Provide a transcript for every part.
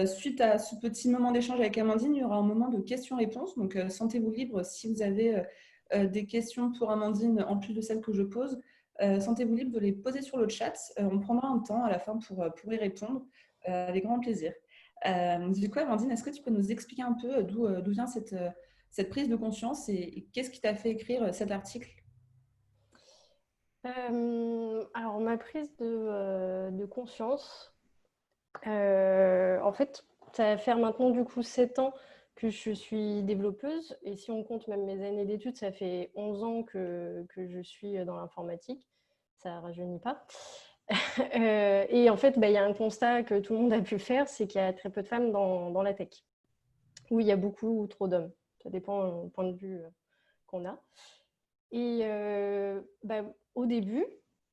Suite à ce petit moment d'échange avec Amandine, il y aura un moment de questions-réponses. Donc, sentez-vous libre si vous avez des questions pour Amandine en plus de celles que je pose. Sentez-vous libre de les poser sur le chat. On prendra un temps à la fin pour y répondre avec grand plaisir. Du coup, Amandine, est-ce que tu peux nous expliquer un peu d'où vient cette prise de conscience et qu'est-ce qui t'a fait écrire cet article? Alors, ma prise de conscience, en fait, ça va faire maintenant du coup 7 ans que je suis développeuse. Et si on compte même mes années d'études, ça fait 11 ans que je suis dans l'informatique. Ça ne rajeunit pas. Et en fait, il y a un constat que tout le monde a pu faire, c'est qu'il y a très peu de femmes dans la tech. Ou il y a beaucoup ou trop d'hommes. Ça dépend du point de vue qu'on a. Et au début,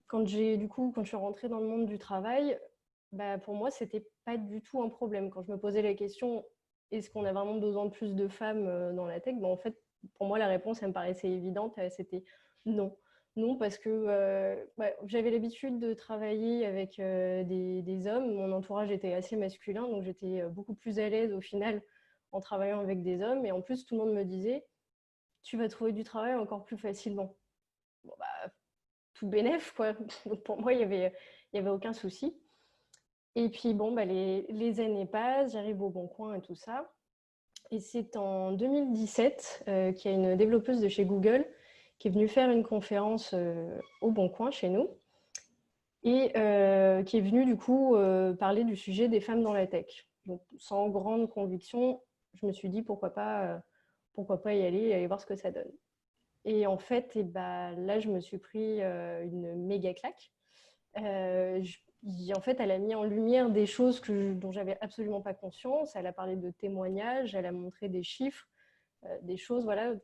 quand je suis rentrée dans le monde du travail, pour moi, c'était pas du tout un problème. Quand je me posais la question, est-ce qu'on a vraiment besoin de plus de femmes dans la tech? En fait, pour moi, la réponse, elle me paraissait évidente. C'était non. Non, parce que j'avais l'habitude de travailler avec des hommes. Mon entourage était assez masculin, donc j'étais beaucoup plus à l'aise au final en travaillant avec des hommes. Et en plus, tout le monde me disait, tu vas trouver du travail encore plus facilement. Bon, tout bénef, quoi. Donc pour moi, il y avait aucun souci. Et puis, les années passent, j'arrive au Bon Coin et tout ça. Et c'est en 2017 qu'il y a une développeuse de chez Google qui est venue faire une conférence au Bon Coin chez nous et qui est venue du coup parler du sujet des femmes dans la tech. Donc, sans grande conviction, je me suis dit pourquoi pas y aller et aller voir ce que ça donne. Et en fait, là, je me suis pris une méga claque. En fait, elle a mis en lumière des choses dont j'avais absolument pas conscience. Elle a parlé de témoignages, elle a montré des chiffres, des choses, voilà.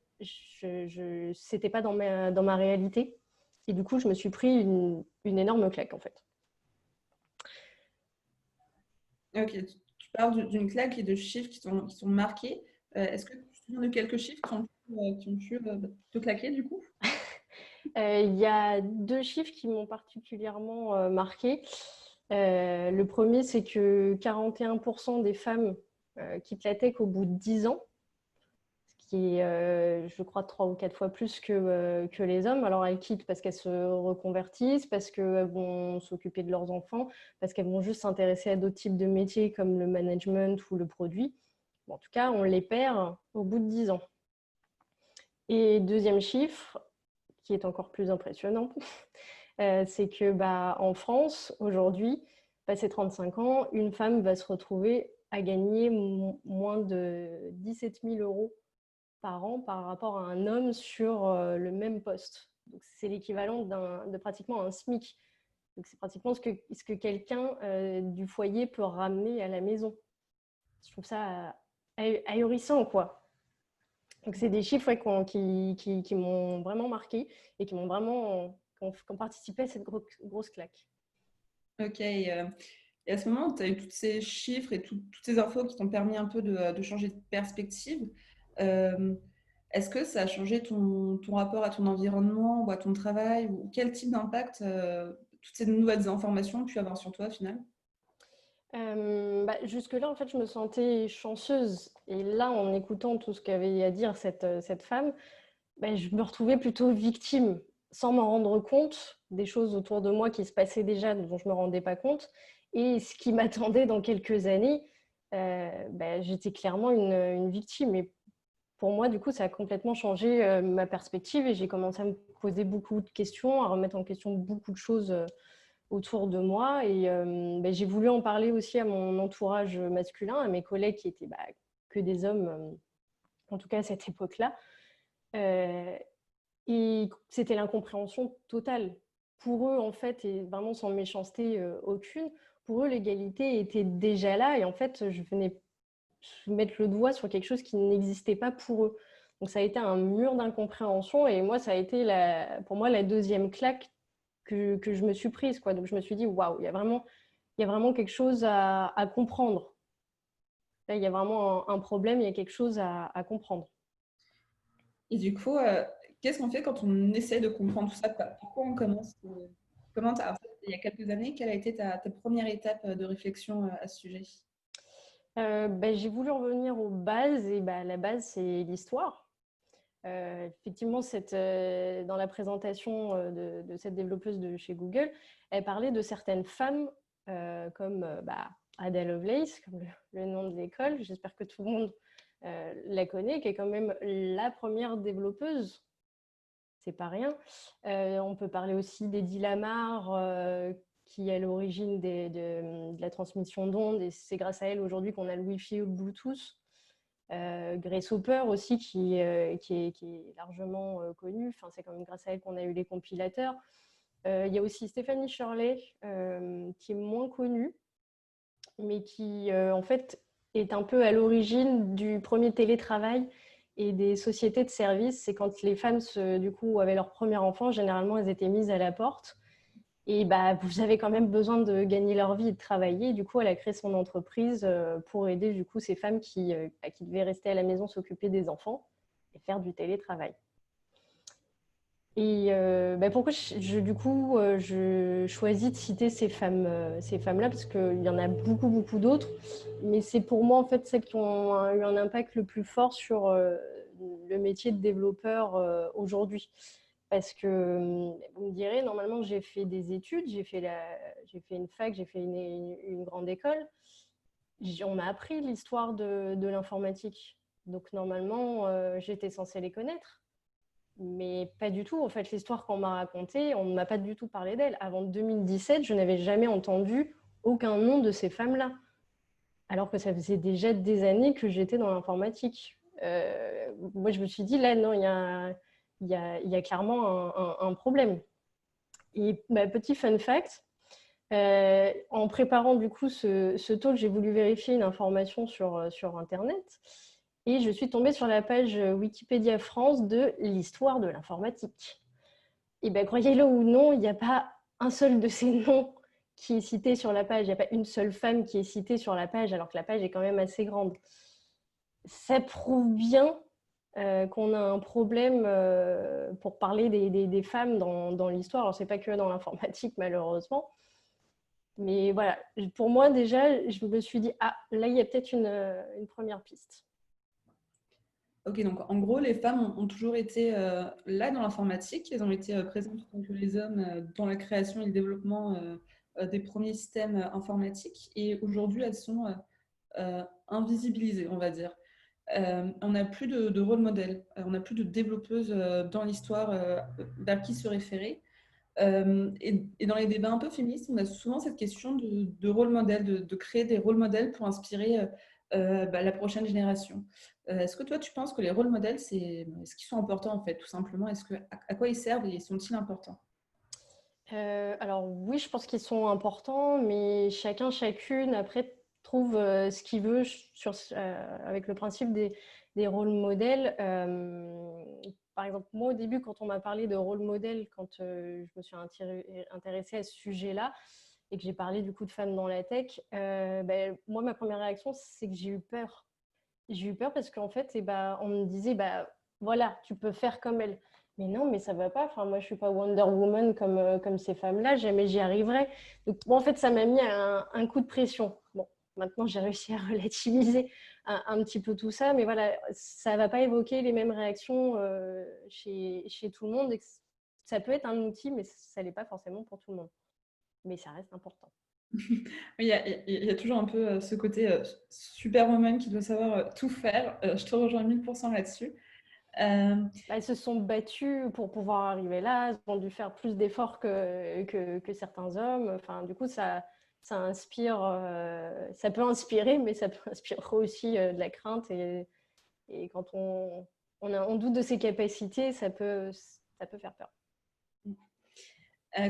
C'était pas dans ma réalité. Et du coup, je me suis pris une énorme claque, en fait. Ok, tu parles d'une claque et de chiffres qui sont marqués. Est-ce que tu te souviens de quelques chiffres qui ont pu te claquer du coup? Il y a 2 chiffres qui m'ont particulièrement marqué. Le premier, c'est que 41% des femmes quittent la tech au bout de 10 ans, ce qui est, je crois, 3 ou 4 fois plus que les hommes. Alors, elles quittent parce qu'elles se reconvertissent, parce qu'elles vont s'occuper de leurs enfants, parce qu'elles vont juste s'intéresser à d'autres types de métiers comme le management ou le produit. En tout cas, on les perd au bout de 10 ans. Et deuxième chiffre, qui est encore plus impressionnant, c'est que en France, aujourd'hui, passé 35 ans, une femme va se retrouver à gagner moins de 17 000 euros par an par rapport à un homme sur le même poste. Donc, c'est l'équivalent de pratiquement un SMIC. Donc, c'est pratiquement ce que quelqu'un du foyer peut ramener à la maison. Je trouve ça ahurissant, quoi. Donc, c'est des chiffres qui m'ont vraiment marqué et qui ont participé à cette grosse claque. Ok, et à ce moment, tu as eu tous ces chiffres et toutes ces infos qui t'ont permis un peu de changer de perspective. Euh, Est-ce que ça a changé ton rapport à ton environnement ou à ton travail ou quel type d'impact toutes ces nouvelles informations ont pu avoir sur toi au final? Jusque-là, en fait, je me sentais chanceuse. Et là, en écoutant tout ce qu'avait à dire cette femme, je me retrouvais plutôt victime, sans m'en rendre compte des choses autour de moi qui se passaient déjà, dont je ne me rendais pas compte. Et ce qui m'attendait dans quelques années, j'étais clairement une victime. Et pour moi, du coup, ça a complètement changé ma perspective et j'ai commencé à me poser beaucoup de questions, à remettre en question beaucoup de choses autour de moi. Et j'ai voulu en parler aussi à mon entourage masculin, à mes collègues qui étaient que des hommes, en tout cas à cette époque-là. Euh, et c'était l'incompréhension totale. Pour eux, en fait, et vraiment sans méchanceté aucune, pour eux, l'égalité était déjà là. Et en fait, je venais mettre le doigt sur quelque chose qui n'existait pas pour eux. Donc ça a été un mur d'incompréhension. Et moi, ça a été pour moi la deuxième claque que je me suis prise, quoi. Donc je me suis dit, waouh, il y a vraiment quelque chose à comprendre. Là, il y a vraiment un problème, il y a quelque chose à comprendre. Et du coup, qu'est-ce qu'on fait quand on essaie de comprendre tout ça? Pourquoi on commence en fait, il y a quelques années, quelle a été ta première étape de réflexion à ce sujet? J'ai voulu revenir aux bases et la base, c'est l'histoire. Effectivement, dans la présentation de cette développeuse de chez Google, elle parlait de certaines femmes comme Ada Lovelace, comme le nom de l'école. J'espère que tout le monde la connaît, qui est quand même la première développeuse. C'est pas rien. On peut parler aussi d'Eddie Lamar, qui est à l'origine de la transmission d'ondes, et c'est grâce à elle aujourd'hui qu'on a le Wi-Fi ou le Bluetooth. Grace Hopper aussi, qui est largement connue. Enfin, c'est quand même grâce à elle qu'on a eu les compilateurs. Il y a aussi Stephanie Shirley, qui est moins connue, mais qui, en fait, est un peu à l'origine du premier télétravail et des sociétés de services. C'est quand les femmes, du coup, avaient leur premier enfant, généralement, elles étaient mises à la porte. Et vous avez quand même besoin de gagner leur vie et de travailler. Du coup, elle a créé son entreprise pour aider du coup, ces femmes qui devaient rester à la maison, s'occuper des enfants et faire du télétravail. Et pourquoi je choisis de citer ces femmes-là, parce qu'il y en a beaucoup, beaucoup d'autres. Mais c'est pour moi, en fait, celles qui ont eu un impact le plus fort sur le métier de développeur aujourd'hui. Parce que vous me direz, normalement, j'ai fait des études, j'ai fait une fac, j'ai fait une grande école. On m'a appris l'histoire de l'informatique. Donc, normalement, j'étais censée les connaître. Mais pas du tout. En fait, l'histoire qu'on m'a racontée, on ne m'a pas du tout parlé d'elle. Avant 2017, je n'avais jamais entendu aucun nom de ces femmes-là. Alors que ça faisait déjà des années que j'étais dans l'informatique. Moi, je me suis dit, là, non, il y a clairement un problème. Et petit fun fact, en préparant du coup ce talk, j'ai voulu vérifier une information sur Internet et je suis tombée sur la page Wikipédia France de l'histoire de l'informatique. Et croyez-le ou non, il n'y a pas un seul de ces noms qui est cité sur la page. Il n'y a pas une seule femme qui est citée sur la page, alors que la page est quand même assez grande. Ça prouve bien qu'on a un problème pour parler des femmes dans l'histoire. Alors, ce n'est pas que dans l'informatique, malheureusement. Mais voilà, pour moi, déjà, je me suis dit, là, il y a peut-être une première piste. Ok, donc en gros, les femmes ont toujours été là dans l'informatique. Elles ont été présentes autant que les hommes dans la création et le développement des premiers systèmes informatiques. Et aujourd'hui, elles sont invisibilisées, on va dire. On n'a plus de rôle modèle, on n'a plus de développeuses dans l'histoire vers qui se référer. Et dans les débats un peu féministes, on a souvent cette question de rôle modèle, de créer des rôles modèles pour inspirer la prochaine génération. Est-ce que toi, tu penses que les rôles modèles, est-ce qu'ils sont importants en fait, tout simplement? À quoi ils servent et sont-ils importants? Alors oui, je pense qu'ils sont importants, mais chacune, après, trouve ce qu'il veut avec le principe des rôles modèles. Par exemple, moi, au début, quand on m'a parlé de rôle modèle, quand je me suis intéressée à ce sujet-là, et que j'ai parlé du coup de femmes dans la tech, moi, ma première réaction, c'est que j'ai eu peur. J'ai eu peur parce qu'en fait, on me disait, voilà, tu peux faire comme elle. Mais non, mais ça va pas. Enfin, moi, je suis pas Wonder Woman comme ces femmes-là. Jamais j'y arriverai. Donc, en fait, ça m'a mis un coup de pression. Bon, maintenant, j'ai réussi à relativiser un petit peu tout ça. Mais voilà, ça va pas évoquer les mêmes réactions chez tout le monde. Et ça peut être un outil, mais ça l'est pas forcément pour tout le monde. Mais ça reste important. Oui, il y a toujours un peu ce côté superwoman qui doit savoir tout faire. Je te rejoins 1000% là-dessus. Elles se sont battues pour pouvoir arriver là, elles ont dû faire plus d'efforts que certains hommes. Enfin, du coup, ça inspire, ça peut inspirer, mais ça peut inspirer aussi de la crainte. Et quand on doute de ses capacités, ça peut faire peur.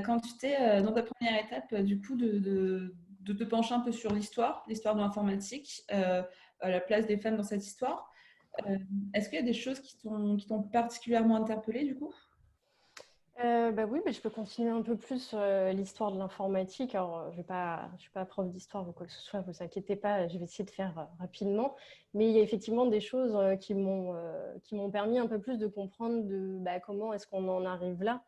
Quand tu étais dans ta première étape, du coup, de te pencher un peu sur l'histoire de l'informatique, la place des femmes dans cette histoire, est-ce qu'il y a des choses qui t'ont particulièrement interpellée, du coup? Oui, mais je peux continuer un peu plus l'histoire de l'informatique. Alors, je ne suis pas prof d'histoire ou quoi que ce soit, ne vous inquiétez pas, je vais essayer de faire rapidement. Mais il y a effectivement des choses qui m'ont permis un peu plus de comprendre comment est-ce qu'on en arrive là.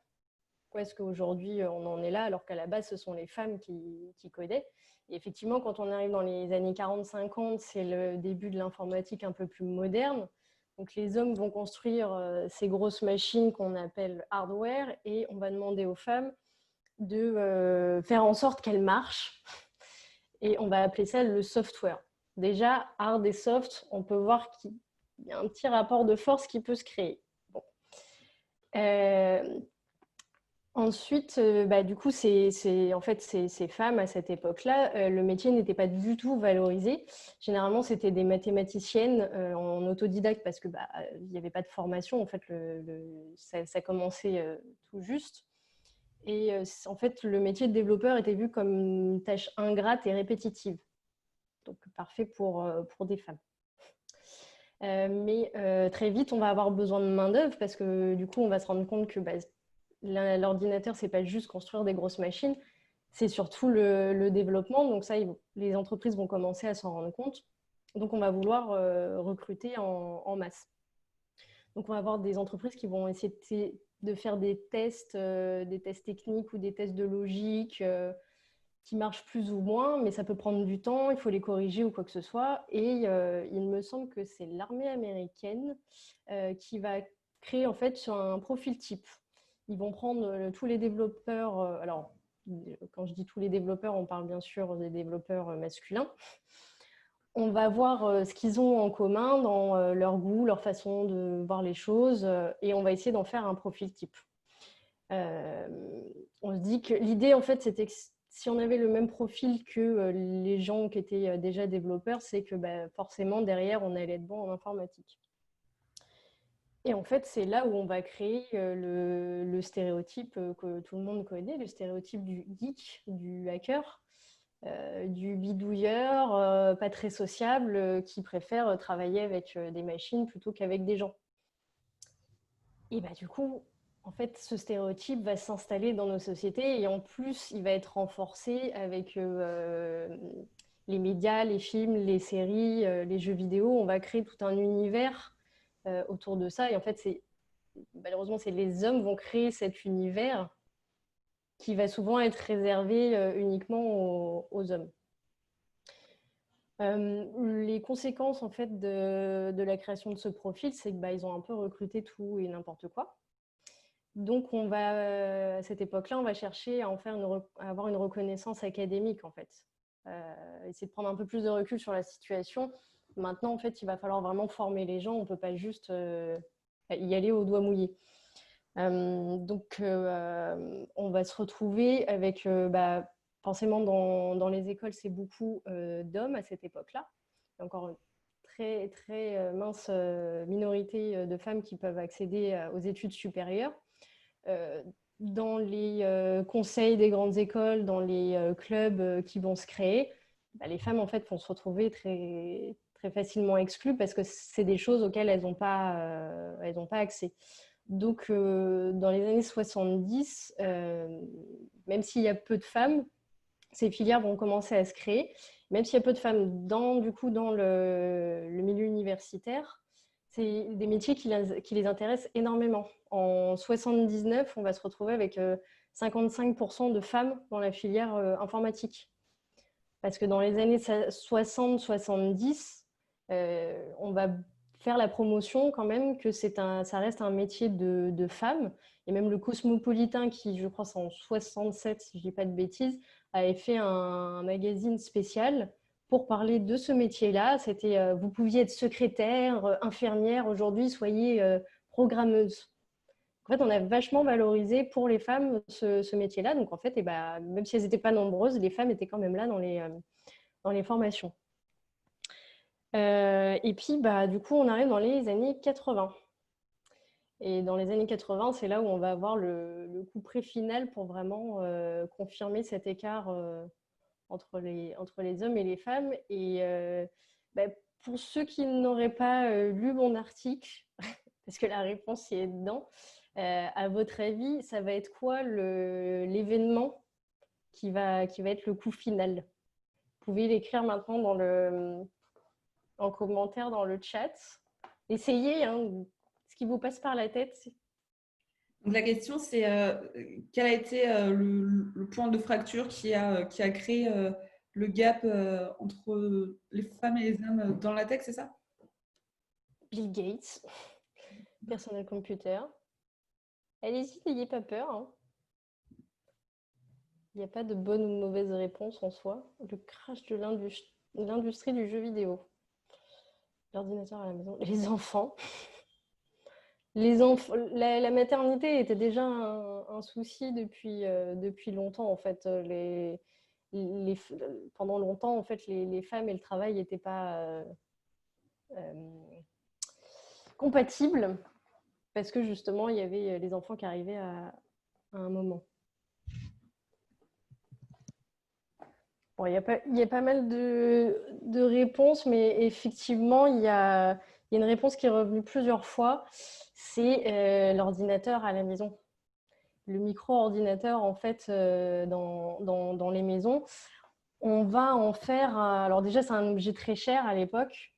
pourquoi est-ce qu'aujourd'hui on en est là alors qu'à la base ce sont les femmes qui codaient. Et effectivement, quand on arrive dans les années 40-50, c'est le début de l'informatique un peu plus moderne. Donc les hommes vont construire ces grosses machines qu'on appelle hardware et on va demander aux femmes de faire en sorte qu'elles marchent. Et on va appeler ça le software. Déjà, hard et soft, on peut voir qu'il y a un petit rapport de force qui peut se créer. Bon. Ensuite, du coup, en fait, ces femmes, à cette époque-là, le métier n'était pas du tout valorisé. Généralement, c'était des mathématiciennes en autodidacte parce que il n'y avait pas de formation. En fait, ça commençait tout juste. Et en fait, le métier de développeur était vu comme une tâche ingrate et répétitive. Donc, parfait pour des femmes. Mais très vite, on va avoir besoin de main-d'œuvre parce que du coup, on va se rendre compte que l'ordinateur, c'est pas juste construire des grosses machines, c'est surtout le développement. Donc ça, les entreprises vont commencer à s'en rendre compte. Donc on va vouloir recruter en masse. Donc on va avoir des entreprises qui vont essayer de faire des tests techniques ou des tests de logique qui marchent plus ou moins, mais ça peut prendre du temps, il faut les corriger ou quoi que ce soit. Et il me semble que c'est l'armée américaine qui va créer en fait sur un profil type. Ils vont prendre tous les développeurs. Alors, quand je dis tous les développeurs, on parle bien sûr des développeurs masculins. On va voir ce qu'ils ont en commun dans leur goût, leur façon de voir les choses, et on va essayer d'en faire un profil type. On se dit que l'idée, en fait, c'était que si on avait le même profil que les gens qui étaient déjà développeurs, c'est que forcément, derrière, on allait être bon en informatique. Et en fait, c'est là où on va créer le stéréotype que tout le monde connaît, le stéréotype du geek, du hacker, du bidouilleur, pas très sociable, qui préfère travailler avec des machines plutôt qu'avec des gens. Et du coup, en fait, ce stéréotype va s'installer dans nos sociétés et en plus, il va être renforcé avec les médias, les films, les séries, les jeux vidéo. On va créer tout un univers autour de ça. Et en fait, malheureusement, c'est les hommes vont créer cet univers qui va souvent être réservé uniquement aux hommes. Les conséquences en fait de la création de ce profil, c'est que ils ont un peu recruté tout et n'importe quoi. Donc on va à cette époque-là, on va chercher à à avoir une reconnaissance académique en fait. Essayer de prendre un peu plus de recul sur la situation. Maintenant en fait, il va falloir vraiment former les gens. On peut pas juste y aller au doigt mouillé. Donc on va se retrouver avec forcément, dans les écoles, c'est beaucoup d'hommes à cette époque-là. Il y a encore une très, très mince minorité de femmes qui peuvent accéder aux études supérieures. Dans les conseils des grandes écoles, dans les clubs qui vont se créer, les femmes, en fait, vont se retrouver très, très facilement exclues parce que c'est des choses auxquelles elles n'ont pas accès. Donc, dans les années 70, même s'il y a peu de femmes, ces filières vont commencer à se créer. Même s'il y a peu de femmes dans le milieu universitaire, c'est des métiers qui les intéressent énormément. En 79, on va se retrouver avec 55% de femmes dans la filière informatique. Parce que dans les années 60-70, on va faire la promotion quand même que ça reste un métier de femmes. Et même le Cosmopolitain, qui je crois c'est en 67, si je ne dis pas de bêtises, avait fait un magazine spécial pour parler de ce métier-là. C'était vous pouviez être secrétaire, infirmière, aujourd'hui soyez programmeuse. En fait, on a vachement valorisé pour les femmes ce métier-là. Donc en fait, même si elles n'étaient pas nombreuses, les femmes étaient quand même là dans les formations. Et puis, du coup, on arrive dans les années 80. Et dans les années 80, c'est là où on va avoir le couperet final pour vraiment confirmer cet écart entre les hommes et les femmes. Et pour ceux qui n'auraient pas lu mon article, parce que la réponse y est dedans, à votre avis, ça va être quoi l'événement qui va être le coup final? Vous pouvez l'écrire maintenant en commentaire dans le chat. Essayez, ce qui vous passe par la tête. Donc la question, c'est quel a été le point de fracture qui a créé le gap entre les femmes et les hommes dans la tech, c'est ça? Bill Gates, personnel computer. Allez-y, n'ayez pas peur, hein. Il n'y a pas de bonne ou de mauvaise réponse en soi. Le crash de l'industrie du jeu vidéo. L'ordinateur à la maison. Les enfants. La maternité était déjà un souci depuis longtemps, en fait. Les- Pendant longtemps, en fait, les femmes et le travail n'étaient pas euh, compatibles parce que justement, il y avait les enfants qui arrivaient à un moment. Bon, il y a pas mal de réponses, mais effectivement, il y a une réponse qui est revenue plusieurs fois. C'est l'ordinateur à la maison. Le micro-ordinateur, en fait, dans les maisons. On va en faire... Alors déjà, c'est un objet très cher à l'époque.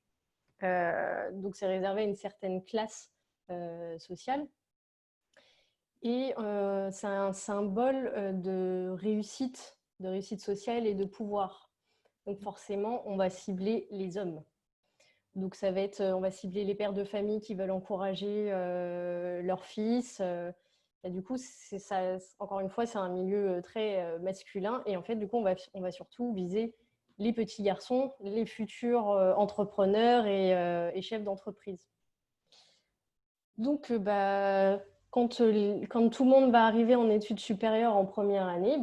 Donc, c'est réservé à une certaine classe sociale. Et c'est un symbole de réussite sociale et de pouvoir. Donc forcément, on va cibler les hommes. Donc ça va être, on va cibler les pères de famille qui veulent encourager leurs fils. Et du coup, c'est ça, encore une fois, c'est un milieu très masculin. Et en fait, du coup, on va surtout viser les petits garçons, les futurs entrepreneurs et chefs d'entreprise. Donc, quand tout le monde va arriver en études supérieures en première année,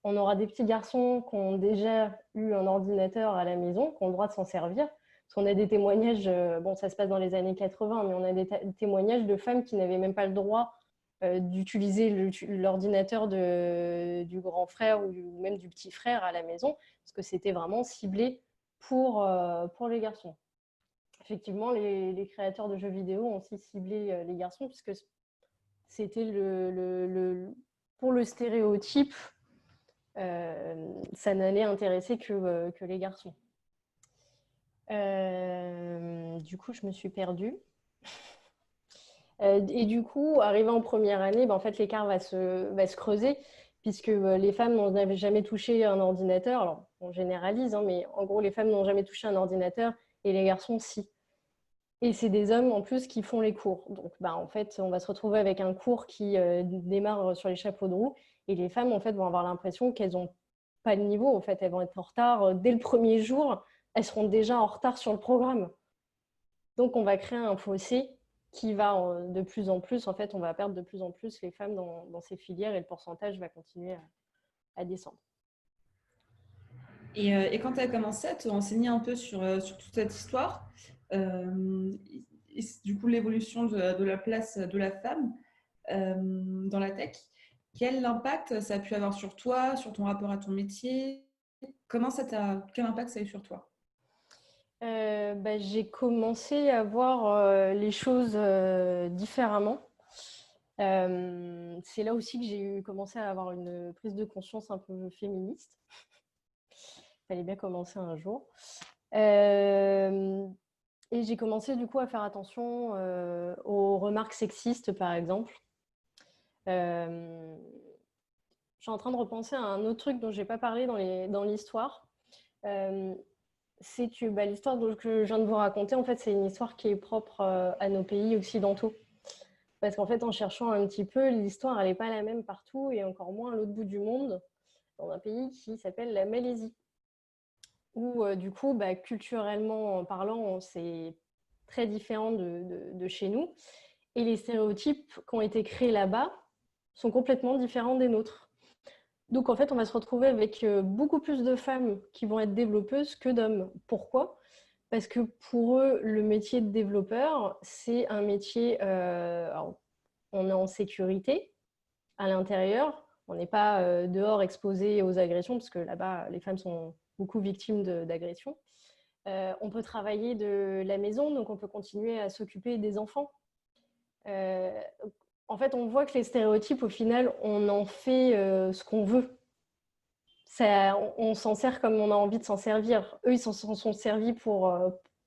on aura des petits garçons qui ont déjà eu un ordinateur à la maison, qui ont le droit de s'en servir. Parce qu'on a des témoignages, bon, ça se passe dans les années 80, mais on a des témoignages de femmes qui n'avaient même pas le droit d'utiliser l'ordinateur du grand frère ou même du petit frère à la maison, parce que c'était vraiment ciblé pour les garçons. Effectivement, les créateurs de jeux vidéo ont aussi ciblé les garçons, puisque c'était pour le stéréotype, ça n'allait intéresser que les garçons. Du coup, je me suis perdue. Et du coup, arrivé en première année, en fait, l'écart va se creuser, puisque les femmes n'avaient jamais touché un ordinateur. Alors, on généralise, hein, mais en gros, les femmes n'ont jamais touché un ordinateur et les garçons, si. Et c'est des hommes en plus qui font les cours. Donc, en fait, on va se retrouver avec un cours qui démarre sur les chapeaux de roue. Et les femmes, en fait, vont avoir l'impression qu'elles n'ont pas le niveau. En fait, elles vont être en retard dès le premier jour. Elles seront déjà en retard sur le programme. Donc, on va créer un fossé qui va de plus en plus, en fait, on va perdre de plus en plus les femmes dans ces filières et le pourcentage va continuer à descendre. Et quand tu as commencé à te renseigner un peu sur toute cette histoire, et du coup l'évolution de la place de la femme dans la tech, quel impact ça a pu avoir sur toi, sur ton rapport à ton métier? Quel impact ça a eu sur toi? J'ai commencé à voir les choses différemment. C'est là aussi que j'ai commencé à avoir une prise de conscience un peu féministe. Il fallait bien commencer un jour. Et j'ai commencé du coup à faire attention aux remarques sexistes, par exemple. Je suis en train de repenser à un autre truc dont je n'ai pas parlé dans l'histoire. C'est que l'histoire que je viens de vous raconter, en fait, c'est une histoire qui est propre à nos pays occidentaux. Parce qu'en fait, en cherchant un petit peu, l'histoire, elle n'est pas la même partout et encore moins à l'autre bout du monde, dans un pays qui s'appelle la Malaisie. Où, du coup, culturellement parlant, c'est très différent de chez nous. Et les stéréotypes qui ont été créés là-bas sont complètement différents des nôtres. Donc, en fait, on va se retrouver avec beaucoup plus de femmes qui vont être développeuses que d'hommes. Pourquoi ? Parce que pour eux, le métier de développeur, c'est un métier, alors, on est en sécurité à l'intérieur, on n'est pas dehors exposé aux agressions, parce que là-bas, les femmes sont beaucoup victimes d'agressions. On peut travailler de la maison, donc on peut continuer à s'occuper des enfants. En fait, on voit que les stéréotypes, au final, on en fait ce qu'on veut. On s'en sert comme on a envie de s'en servir. Eux, ils s'en sont servis pour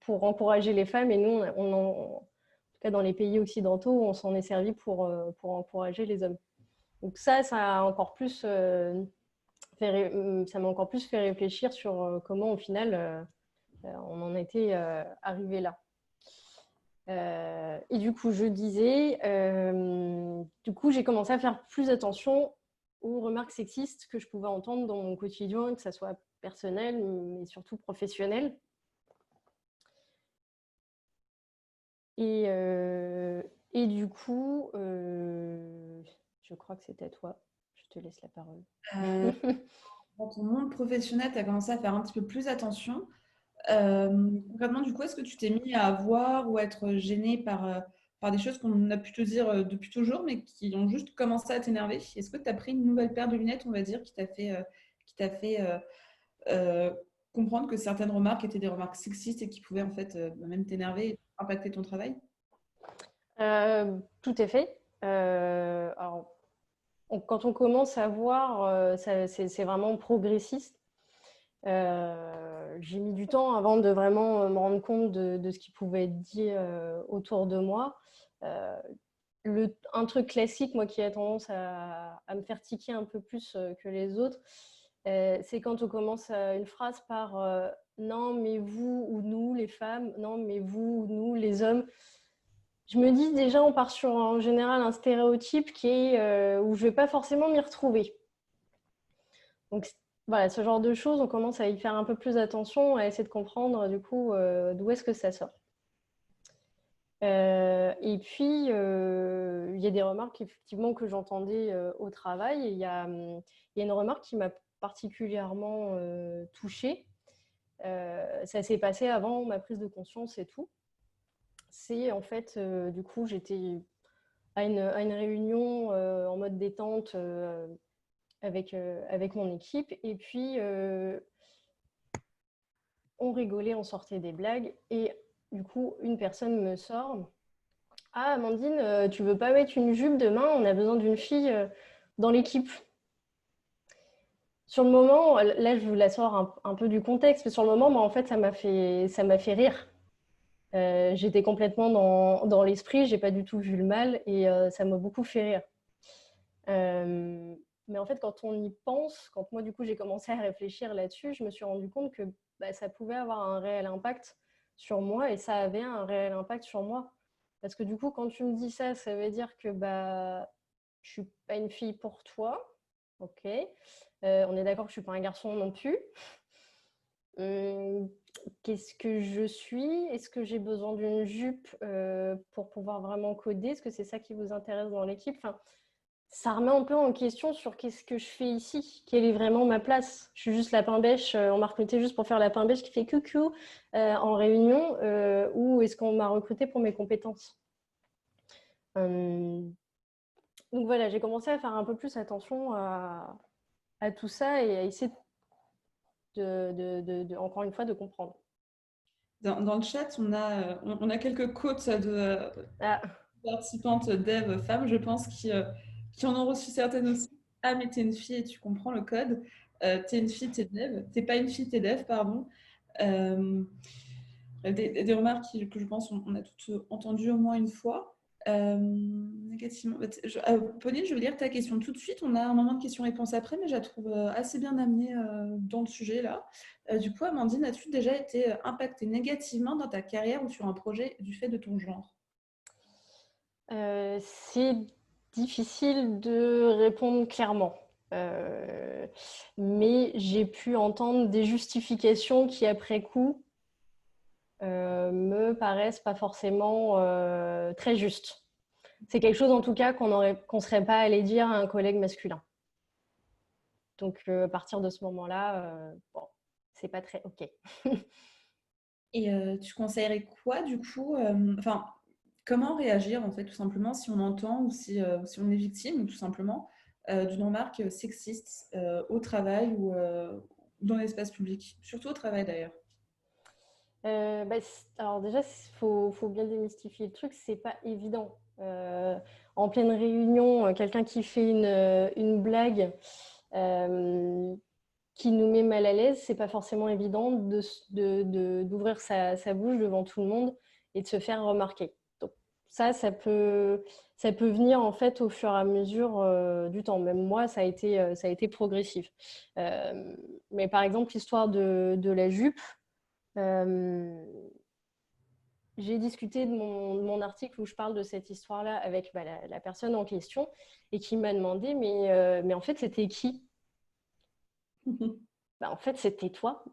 encourager les femmes et nous, en tout cas dans les pays occidentaux, on s'en est servi pour encourager les hommes. Donc ça a encore plus, ça m'a encore plus fait réfléchir sur comment au final on en était arrivé là. Et du coup, je disais, du coup, j'ai commencé à faire plus attention aux remarques sexistes que je pouvais entendre dans mon quotidien, que ça soit personnel, mais surtout professionnel. Et du coup, je crois que c'est à toi. Je te laisse la parole. Dans ton monde professionnel, tu as commencé à faire un petit peu plus attention. Concrètement, du coup, est-ce que tu t'es mis à avoir ou à être gêné par des choses qu'on a pu te dire depuis toujours, mais qui ont juste commencé à t'énerver? Est-ce que tu as pris une nouvelle paire de lunettes, on va dire, qui t'a fait euh, comprendre que certaines remarques étaient des remarques sexistes et qui pouvaient en fait même t'énerver et impacter ton travail? Tout est fait. Alors, quand on commence à voir, c'est vraiment progressiste. J'ai mis du temps avant de vraiment me rendre compte de ce qui pouvait être dit autour de moi. Un truc classique, moi, qui a tendance à me faire tiquer un peu plus que les autres, c'est quand on commence une phrase par non, mais vous ou nous, les femmes, non, mais vous ou nous, les hommes. Je me dis déjà, on part sur en général un stéréotype qui est où je ne vais pas forcément m'y retrouver. Donc voilà, ce genre de choses, on commence à y faire un peu plus attention, à essayer de comprendre du coup d'où est-ce que ça sort. Et puis, il y a des remarques effectivement que j'entendais au travail. Il y a une remarque qui m'a particulièrement touchée. Ça s'est passé avant ma prise de conscience et tout. C'est en fait, du coup, j'étais à une réunion en mode détente avec mon équipe. Et puis, on rigolait, on sortait des blagues. Et du coup, une personne me sort: ah, Amandine, tu veux pas mettre une jupe demain? On a besoin d'une fille dans l'équipe. Sur le moment, là, je vous la sors un peu du contexte, mais sur le moment, en fait, ça m'a fait rire. J'étais complètement dans l'esprit, j'ai pas du tout vu le mal et ça m'a beaucoup fait rire. Mais en fait, quand on y pense, quand moi, du coup, j'ai commencé à réfléchir là-dessus, je me suis rendu compte que ça pouvait avoir un réel impact sur moi et ça avait un réel impact sur moi. Parce que du coup, quand tu me dis ça, ça veut dire que je suis pas une fille pour toi. Ok. On est d'accord que je suis pas un garçon non plus. Qu'est-ce que je suis? Est-ce que j'ai besoin d'une jupe pour pouvoir vraiment coder? Est-ce que c'est ça qui vous intéresse dans l'équipe? Enfin, ça remet un peu en question sur qu'est-ce que je fais ici, quelle est vraiment ma place. Je suis juste la pain-bêche, on m'a recruté juste pour faire la pain-bêche qui fait coucou en réunion, ou est-ce qu'on m'a recruté pour mes compétences? Donc voilà, j'ai commencé à faire un peu plus attention à tout ça et à essayer encore une fois de comprendre. Dans le chat, on a quelques quotes de Ah, participantes dev femmes, je pense, qui en ont reçu certaines aussi. Ah, mais t'es une fille et tu comprends le code. T'es une fille, t'es dev. T'es pas une fille, t'es dev, pardon. Euh, des remarques que je pense on a toutes entendues au moins une fois. Négativement. Pauline, je veux lire ta question tout de suite. On a un moment de questions-réponses après, mais je la trouve assez bien amenée dans le sujet là. Du coup, Amandine, as-tu déjà été impactée négativement dans ta carrière ou sur un projet du fait de ton genre? c'est difficile de répondre clairement. Mais j'ai pu entendre des justifications qui, après coup, me paraissent pas forcément très justes. C'est quelque chose, en tout cas, qu'on ne serait pas allé dire à un collègue masculin. Donc, à partir de ce moment-là, bon, c'est pas très OK. Et tu conseillerais quoi du coup enfin, comment réagir en fait tout simplement si on entend ou si on est victime ou tout simplement d'une remarque sexiste au travail ou dans l'espace public, surtout au travail d'ailleurs. Alors déjà, faut bien démystifier le truc, c'est pas évident. En pleine réunion, quelqu'un qui fait une blague qui nous met mal à l'aise, c'est pas forcément évident d'ouvrir sa bouche devant tout le monde et de se faire remarquer. Donc, ça peut venir en fait au fur et à mesure du temps. Même moi, ça a été progressif. Mais par exemple, l'histoire de la jupe, euh, j'ai discuté de mon article où je parle de cette histoire-là avec la personne en question et qui m'a demandé, mais en fait, c'était qui? En fait, c'était toi.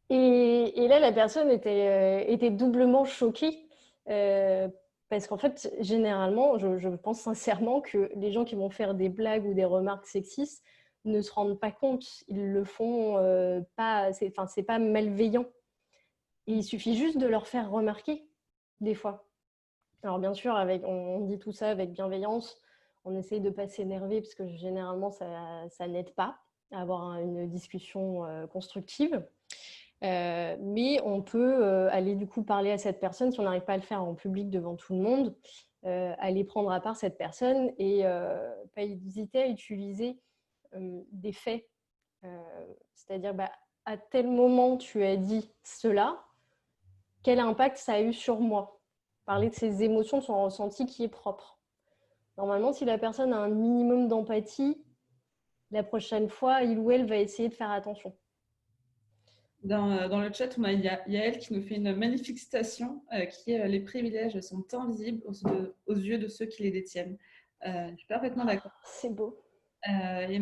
Et là, la personne était doublement choquée parce qu'en fait, généralement, je pense sincèrement que les gens qui vont faire des blagues ou des remarques sexistes ne se rendent pas compte. Ils le font pas, c'est pas malveillant. Et il suffit juste de leur faire remarquer, des fois. Alors bien sûr, on dit tout ça avec bienveillance. On essaye de ne pas s'énerver parce que généralement, ça n'aide pas à avoir une discussion constructive. Mais on peut aller du coup parler à cette personne si on n'arrive pas à le faire en public devant tout le monde, aller prendre à part cette personne et pas hésiter à utiliser des faits. C'est-à-dire, à tel moment tu as dit cela, quel impact ça a eu sur moi? Parler de ses émotions, de son ressenti qui est propre. Normalement, si la personne a un minimum d'empathie, la prochaine fois, il ou elle va essayer de faire attention. Dans le chat, on a Yael qui nous fait une magnifique citation qui est « Les privilèges sont invisibles aux yeux de ceux qui les détiennent ». Je suis parfaitement d'accord. C'est beau. Et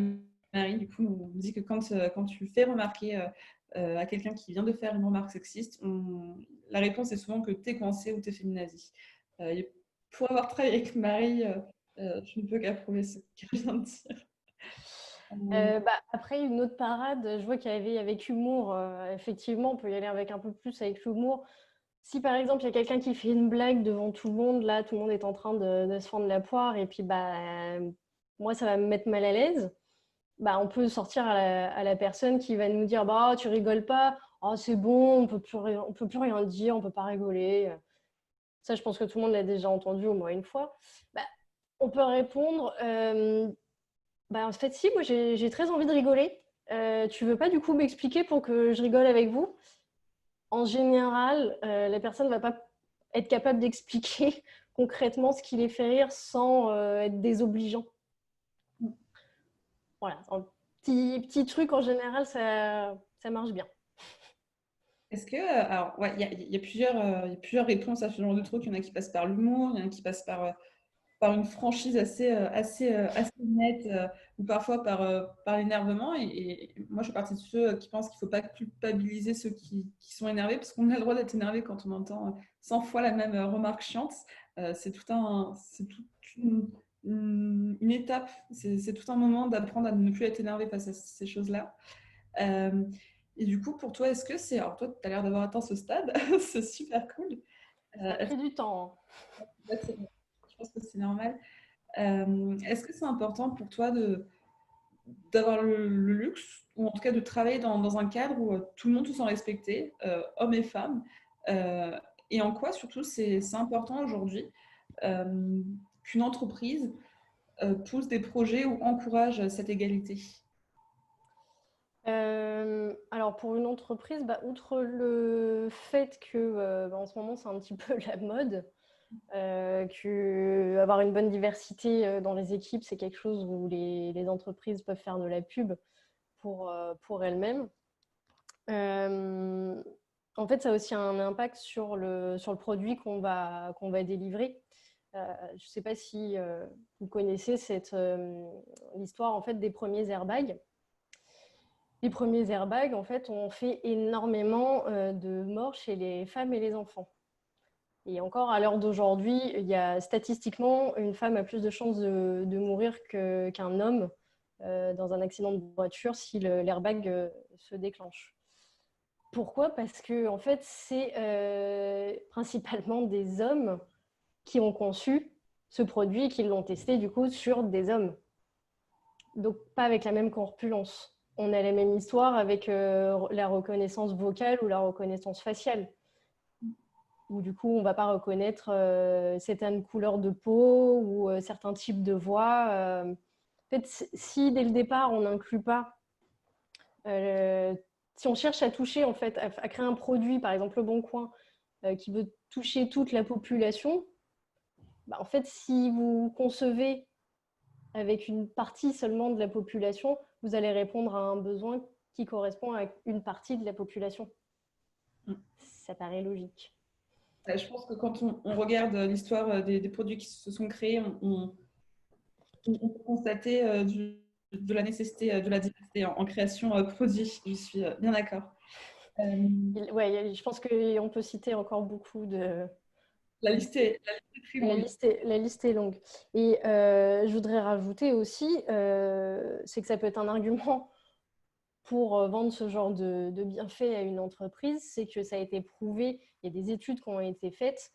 Marie, du coup, nous dit que quand tu fais remarquer à quelqu'un qui vient de faire une remarque sexiste, la réponse est souvent que t'es coincé ou t'es féminazi. Pour avoir travaillé avec Marie, je ne peux qu'approuver ce qu'elle vient de dire. Après, une autre parade, je vois qu'il y avait avec humour. Effectivement, on peut y aller avec un peu plus avec l'humour. Si par exemple, il y a quelqu'un qui fait une blague devant tout le monde, là, tout le monde est en train de se fendre la poire, et puis moi, ça va me mettre mal à l'aise. On peut sortir à la personne qui va nous dire tu rigoles pas, oh, c'est bon, on peut plus rien dire, on peut pas rigoler. Ça, je pense que tout le monde l'a déjà entendu au moins une fois. On peut répondre en fait, si, moi j'ai très envie de rigoler. Tu veux pas du coup m'expliquer pour que je rigole avec vous? En général, la personne va pas être capable d'expliquer concrètement ce qui les fait rire sans être désobligeant. Voilà, un petit truc en général, ça marche bien. Est-ce que, alors, ouais, il y a plusieurs réponses à ce genre de truc. Il y en a qui passent par l'humour, il y en a qui passent par une franchise assez nette ou parfois par l'énervement. Et moi, je fais partie de ceux qui pensent qu'il ne faut pas culpabiliser ceux qui sont énervés parce qu'on a le droit d'être énervé quand on entend 100 fois la même remarque chiante. C'est toute une étape, c'est tout un moment d'apprendre à ne plus être énervé face à ces choses-là. Et du coup, pour toi, est-ce que c'est... Alors toi, tu as l'air d'avoir atteint ce stade, c'est super cool. Ça a pris du temps. Je pense que c'est normal. Est-ce que c'est important pour toi d'avoir le luxe, ou en tout cas de travailler dans un cadre où tout le monde se sent respecté, hommes et femmes, et en quoi surtout c'est important aujourd'hui qu'une entreprise pousse des projets ou encourage cette égalité? Alors pour une entreprise, outre le fait que en ce moment c'est un petit peu la mode, que avoir une bonne diversité dans les équipes, c'est quelque chose où les entreprises peuvent faire de la pub pour elles-mêmes. En fait, ça a aussi un impact sur le produit qu'on va délivrer. Je ne sais pas si vous connaissez l'histoire en fait, des premiers airbags. Les premiers airbags, en fait, ont fait énormément de morts chez les femmes et les enfants. Et encore à l'heure d'aujourd'hui, il y a statistiquement une femme a plus de chances de mourir qu'un homme dans un accident de voiture si l'airbag se déclenche. Pourquoi? Parce que en fait, c'est principalement des hommes qui ont conçu ce produit et qui l'ont testé du coup sur des hommes. Donc pas avec la même corpulence. On a la même histoire avec la reconnaissance vocale ou la reconnaissance faciale. Où du coup, on ne va pas reconnaître certaines couleurs de peau ou certains types de voix. En fait, si dès le départ, on n'inclut pas, si on cherche à toucher, en fait, à créer un produit, par exemple Le Bon Coin, qui veut toucher toute la population, bah, en fait, si vous concevez avec une partie seulement de la population, vous allez répondre à un besoin qui correspond à une partie de la population. Ça paraît logique. Je pense que quand on regarde l'histoire des produits qui se sont créés, on peut constater de la nécessité de la diversité en création produit. Je suis bien d'accord. Ouais, je pense qu'on peut citer encore beaucoup de... La liste est très longue. La liste est longue. Et je voudrais rajouter aussi, c'est que ça peut être un argument pour vendre ce genre de bienfaits à une entreprise, c'est que ça a été prouvé, il y a des études qui ont été faites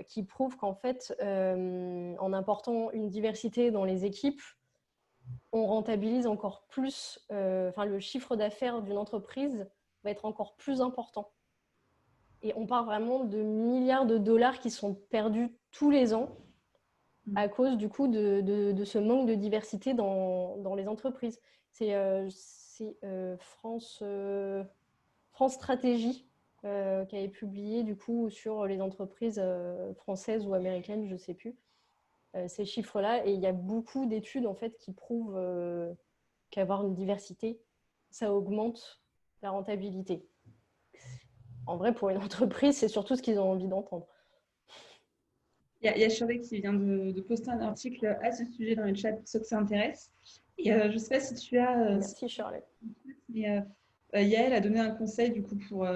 qui prouvent qu'en fait, en apportant une diversité dans les équipes, on rentabilise encore plus, le chiffre d'affaires d'une entreprise va être encore plus important. Et on parle vraiment de milliards de dollars qui sont perdus tous les ans à cause du coup de ce manque de diversité dans les entreprises. C'est France Stratégie qui avait publié du coup sur les entreprises françaises ou américaines, je ne sais plus, ces chiffres-là. Et il y a beaucoup d'études en fait qui prouvent qu'avoir une diversité, ça augmente la rentabilité. En vrai, pour une entreprise, c'est surtout ce qu'ils ont envie d'entendre. Il y a Shirley qui vient de poster un article à ce sujet dans le chat pour ceux que ça intéresse. Et je ne sais pas si tu as... Merci Shirley. mais, Yael a donné un conseil du coup pour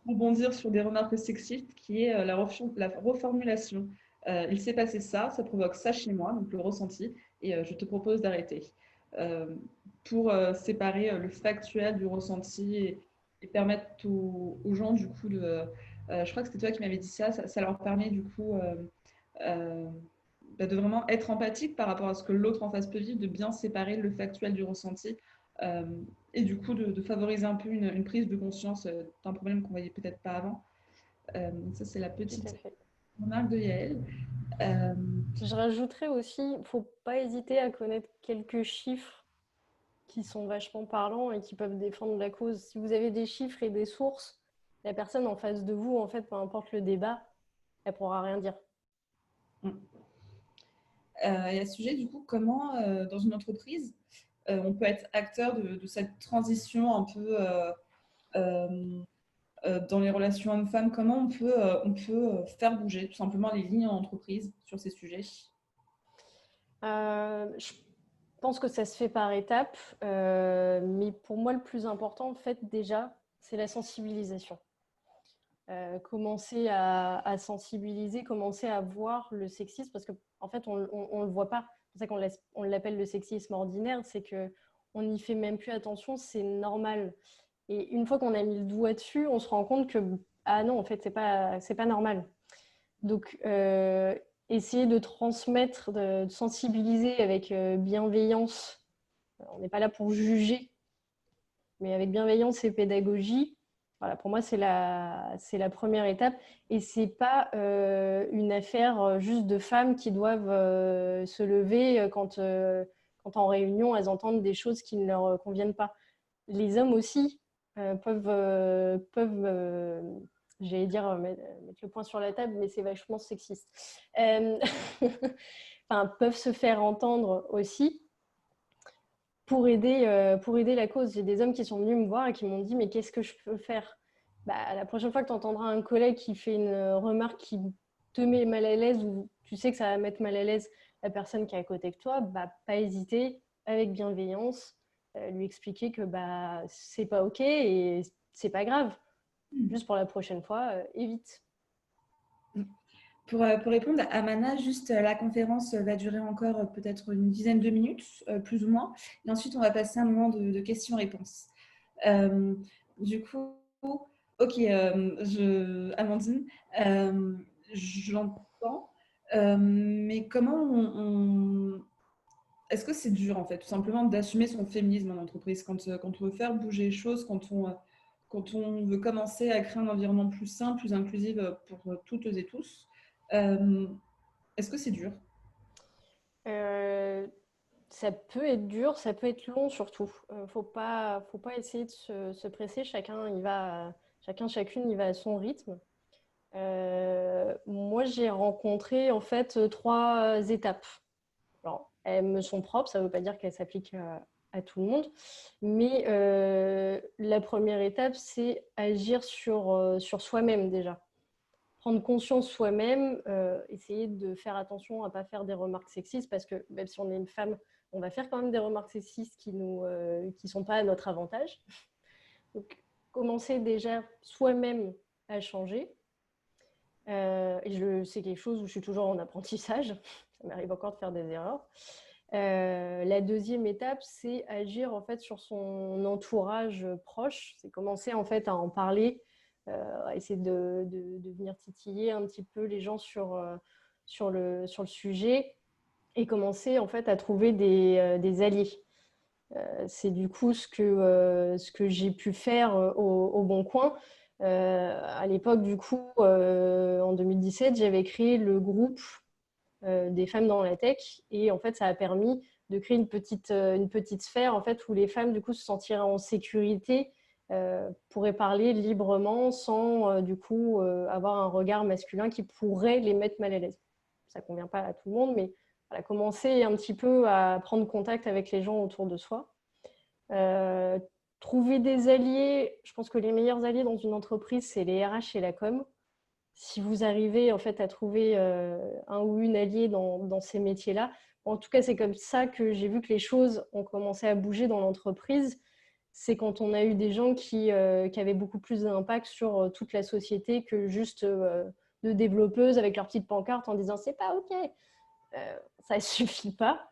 rebondir sur des remarques sexistes qui est la reformulation. Il s'est passé ça, ça provoque ça chez moi, donc le ressenti, et je te propose d'arrêter. Euh, pour séparer le factuel du ressenti et permettre aux gens du coup de... je crois que c'était toi qui m'avais dit ça leur permet du coup euh, de vraiment être empathique par rapport à ce que l'autre en face peut vivre, de bien séparer le factuel du ressenti euh, et du coup de favoriser un peu une prise de conscience d'un problème qu'on voyait peut-être pas avant. Ça, c'est la petite remarque de Yael. Je rajouterais aussi, il ne faut pas hésiter à connaître quelques chiffres qui sont vachement parlants et qui peuvent défendre la cause. Si vous avez des chiffres et des sources, la personne en face de vous, en fait, peu importe le débat, elle ne pourra rien dire. Et à ce sujet, du coup, comment, dans une entreprise, on peut être acteur de cette transition un peu dans les relations hommes-femmes, comment on peut faire bouger tout simplement les lignes en entreprise sur ces sujets? Je pense que ça se fait par étapes, mais pour moi, le plus important, en fait, déjà, c'est la sensibilisation. Commencer à sensibiliser, commencer à voir le sexisme, parce qu'en fait, on ne le voit pas. C'est pour ça qu'on l'appelle le sexisme ordinaire, c'est qu'on n'y fait même plus attention, c'est normal. Et une fois qu'on a mis le doigt dessus, on se rend compte que, ah non, en fait, c'est pas normal. Donc, essayer de transmettre, de sensibiliser avec bienveillance. On n'est pas là pour juger, mais avec bienveillance et pédagogie. Voilà, pour moi, c'est la première étape. Et ce n'est pas une affaire juste de femmes qui doivent se lever quand en réunion, elles entendent des choses qui ne leur conviennent pas. Les hommes aussi peuvent j'allais dire mettre le point sur la table, mais c'est vachement sexiste. Enfin, peuvent se faire entendre aussi pour aider la cause. J'ai des hommes qui sont venus me voir et qui m'ont dit mais qu'est-ce que je peux faire? Bah, la prochaine fois que tu entendras un collègue qui fait une remarque qui te met mal à l'aise ou tu sais que ça va mettre mal à l'aise la personne qui est à côté de toi, bah, pas hésiter avec bienveillance, lui expliquer que bah, c'est pas ok et c'est pas grave. Juste pour la prochaine fois, évite. Pour répondre à Mana, juste la conférence va durer encore peut-être une dizaine de minutes, plus ou moins. Et ensuite, on va passer à un moment de questions-réponses. Du coup, ok, Amandine, je l'entends, mais comment est-ce que c'est dur, en fait, tout simplement d'assumer son féminisme en entreprise quand on veut faire bouger les choses, quand on veut commencer à créer un environnement plus sain, plus inclusif pour toutes et tous? Est-ce que c'est dur? Ça peut être dur, ça peut être long surtout. Faut pas essayer de se presser. chacune y va à son rythme. Moi, j'ai rencontré en fait 3 étapes. Alors, elles me sont propres, ça ne veut pas dire qu'elles s'appliquent à tout le monde, mais la première étape, c'est agir sur soi-même déjà. Prendre conscience soi-même, essayer de faire attention à ne pas faire des remarques sexistes, parce que même si on est une femme, on va faire quand même des remarques sexistes qui ne sont pas à notre avantage. Donc, commencer déjà soi-même à changer. Et c'est quelque chose où je suis toujours en apprentissage. Ça m'arrive encore de faire des erreurs. La deuxième étape, c'est agir en fait sur son entourage proche. C'est commencer en fait à en parler, à essayer de venir titiller un petit peu les gens sur le sujet et commencer en fait à trouver des alliés. C'est du coup ce que j'ai pu faire au Bon Coin. À l'époque, du coup, en 2017, j'avais créé le groupe des femmes dans la tech. Et en fait, ça a permis de créer une petite sphère en fait, où les femmes du coup, se sentiraient en sécurité, pourraient parler librement sans du coup avoir un regard masculin qui pourrait les mettre mal à l'aise. Ça ne convient pas à tout le monde, mais voilà, commencer un petit peu à prendre contact avec les gens autour de soi. Trouver des alliés, je pense que les meilleurs alliés dans une entreprise, c'est les RH et la com. Si vous arrivez en fait à trouver un ou une alliée dans ces métiers-là, en tout cas, c'est comme ça que j'ai vu que les choses ont commencé à bouger dans l'entreprise. C'est quand on a eu des gens qui avaient beaucoup plus d'impact sur toute la société que juste de développeuses avec leur petite pancarte en disant c'est pas OK. Ça ne suffit pas.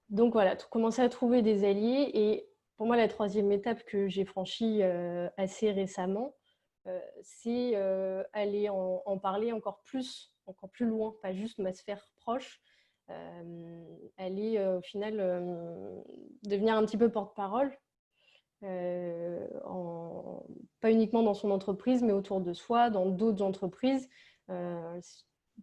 Donc voilà, commencer à trouver des alliés. Et pour moi, la troisième étape que j'ai franchie assez récemment, c'est aller en parler encore plus loin, pas juste ma sphère proche. Aller au final devenir un petit peu porte-parole, pas uniquement dans son entreprise, mais autour de soi, dans d'autres entreprises.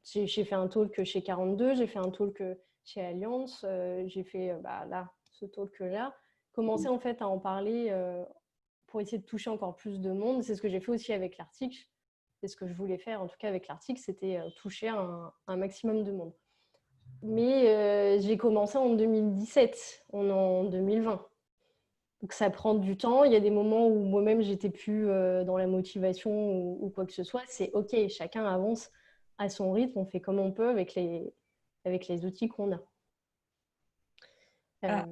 J'ai fait un talk chez 42, j'ai fait un talk chez Allianz, j'ai fait là, ce talk-là. Commencer en fait à en parler pour essayer de toucher encore plus de monde. C'est ce que j'ai fait aussi avec l'article. C'est ce que je voulais faire, en tout cas avec l'article, c'était toucher un maximum de monde. Mais j'ai commencé en 2017, on est en 2020. Donc ça prend du temps. Il y a des moments où moi-même, j'étais plus dans la motivation ou quoi que ce soit. C'est OK, chacun avance à son rythme, on fait comme on peut avec les outils qu'on a. À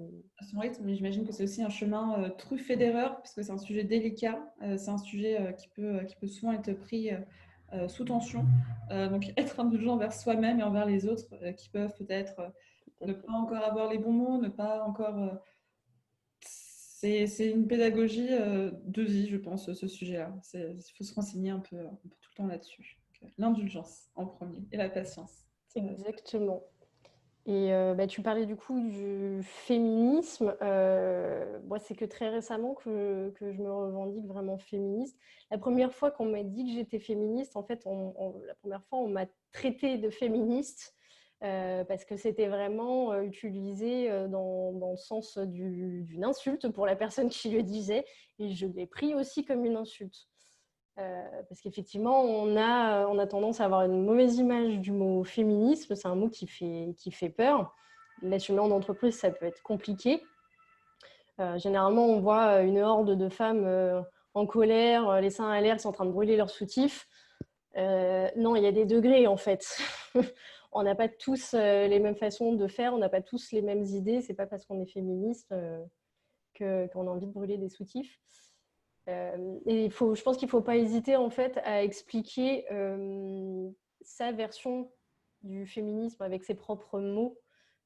son rythme, mais j'imagine que c'est aussi un chemin truffé d'erreurs, parce que c'est un sujet délicat, c'est un sujet qui peut souvent être pris sous tension. Donc être indulgent envers soi-même et envers les autres qui peuvent peut-être ne pas encore avoir les bons mots, ne pas encore... c'est une pédagogie de vie, je pense, ce sujet-là. Il faut se renseigner un peu tout le temps là-dessus. L'indulgence en premier et la patience. Exactement. Et tu parlais du coup du féminisme. Moi, c'est que très récemment que je me revendique vraiment féministe. La première fois qu'on m'a dit que j'étais féministe, en fait, la première fois, on m'a traité de féministe parce que c'était vraiment utilisé dans le sens d'une insulte pour la personne qui le disait. Et je l'ai pris aussi comme une insulte. Parce qu'effectivement, on a tendance à avoir une mauvaise image du mot féminisme. C'est un mot qui fait peur. L'assumer en entreprise, ça peut être compliqué. Généralement, on voit une horde de femmes en colère, les seins à l'air, qui sont en train de brûler leur soutif. Non, il y a des degrés, en fait. On n'a pas tous les mêmes façons de faire, on n'a pas tous les mêmes idées. C'est pas parce qu'on est féministe qu'on a envie de brûler des soutifs. Et je pense qu'il ne faut pas hésiter en fait à expliquer sa version du féminisme avec ses propres mots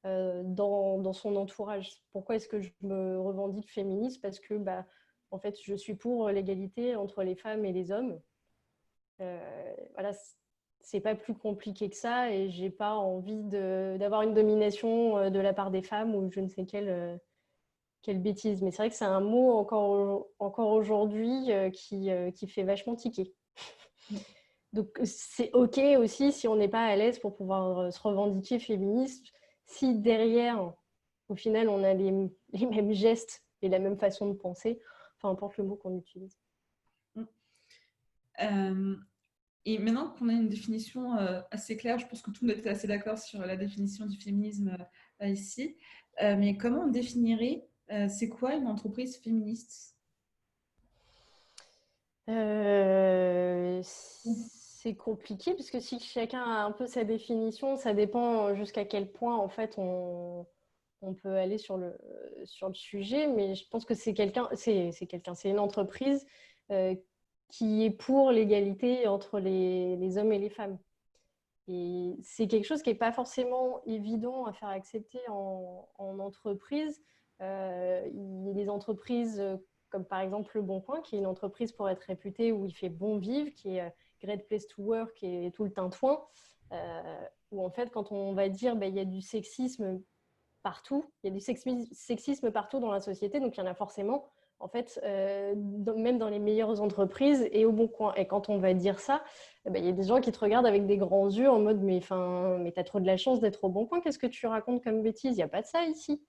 dans son entourage. Pourquoi est-ce que je me revendique féministe? Parce que en fait, je suis pour l'égalité entre les femmes et les hommes. Voilà, c'est pas plus compliqué que ça et j'ai pas envie d'avoir une domination de la part des femmes ou je ne sais quelle bêtise. Mais c'est vrai que c'est un mot encore aujourd'hui qui fait vachement tiquer. Donc c'est OK aussi si on n'est pas à l'aise pour pouvoir se revendiquer féministe. Si derrière, au final, on a les mêmes gestes et la même façon de penser, peu importe le mot qu'on utilise. Et maintenant qu'on a une définition assez claire, je pense que tout le monde était assez d'accord sur la définition du féminisme ici, mais comment on définirait, c'est quoi une entreprise féministe? C'est compliqué parce que si chacun a un peu sa définition, ça dépend jusqu'à quel point en fait on peut aller sur le sujet. Mais je pense que c'est une entreprise euh, qui est pour l'égalité entre les hommes et les femmes. Et c'est quelque chose qui n'est pas forcément évident à faire accepter en entreprise. Il y a des entreprises comme par exemple Le Bon Coin, qui est une entreprise pour être réputée où il fait bon vivre, qui est Great Place to Work et tout le tintouin, où en fait quand on va dire il y a du sexisme partout, il y a du sexisme partout dans la société, donc il y en a forcément en fait, même dans les meilleures entreprises et au Bon Coin. Et quand on va dire ça, il y a des gens qui te regardent avec des grands yeux en mode mais t'as trop de la chance d'être au Bon Coin, qu'est-ce que tu racontes comme bêtise? Il n'y a pas de ça ici.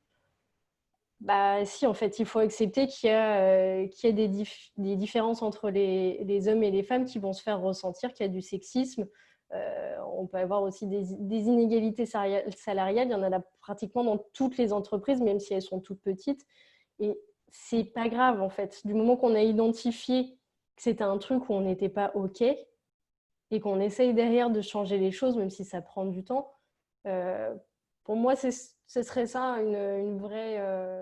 Bah si, en fait, il faut accepter qu'il y a des différences entre les hommes et les femmes qui vont se faire ressentir, qu'il y a du sexisme. On peut avoir aussi des inégalités salariales. Il y en a là pratiquement dans toutes les entreprises, même si elles sont toutes petites. Et c'est pas grave, en fait. Du moment qu'on a identifié que c'était un truc où on n'était pas OK et qu'on essaye derrière de changer les choses, même si ça prend du temps, euh, pour moi, ce serait ça une vraie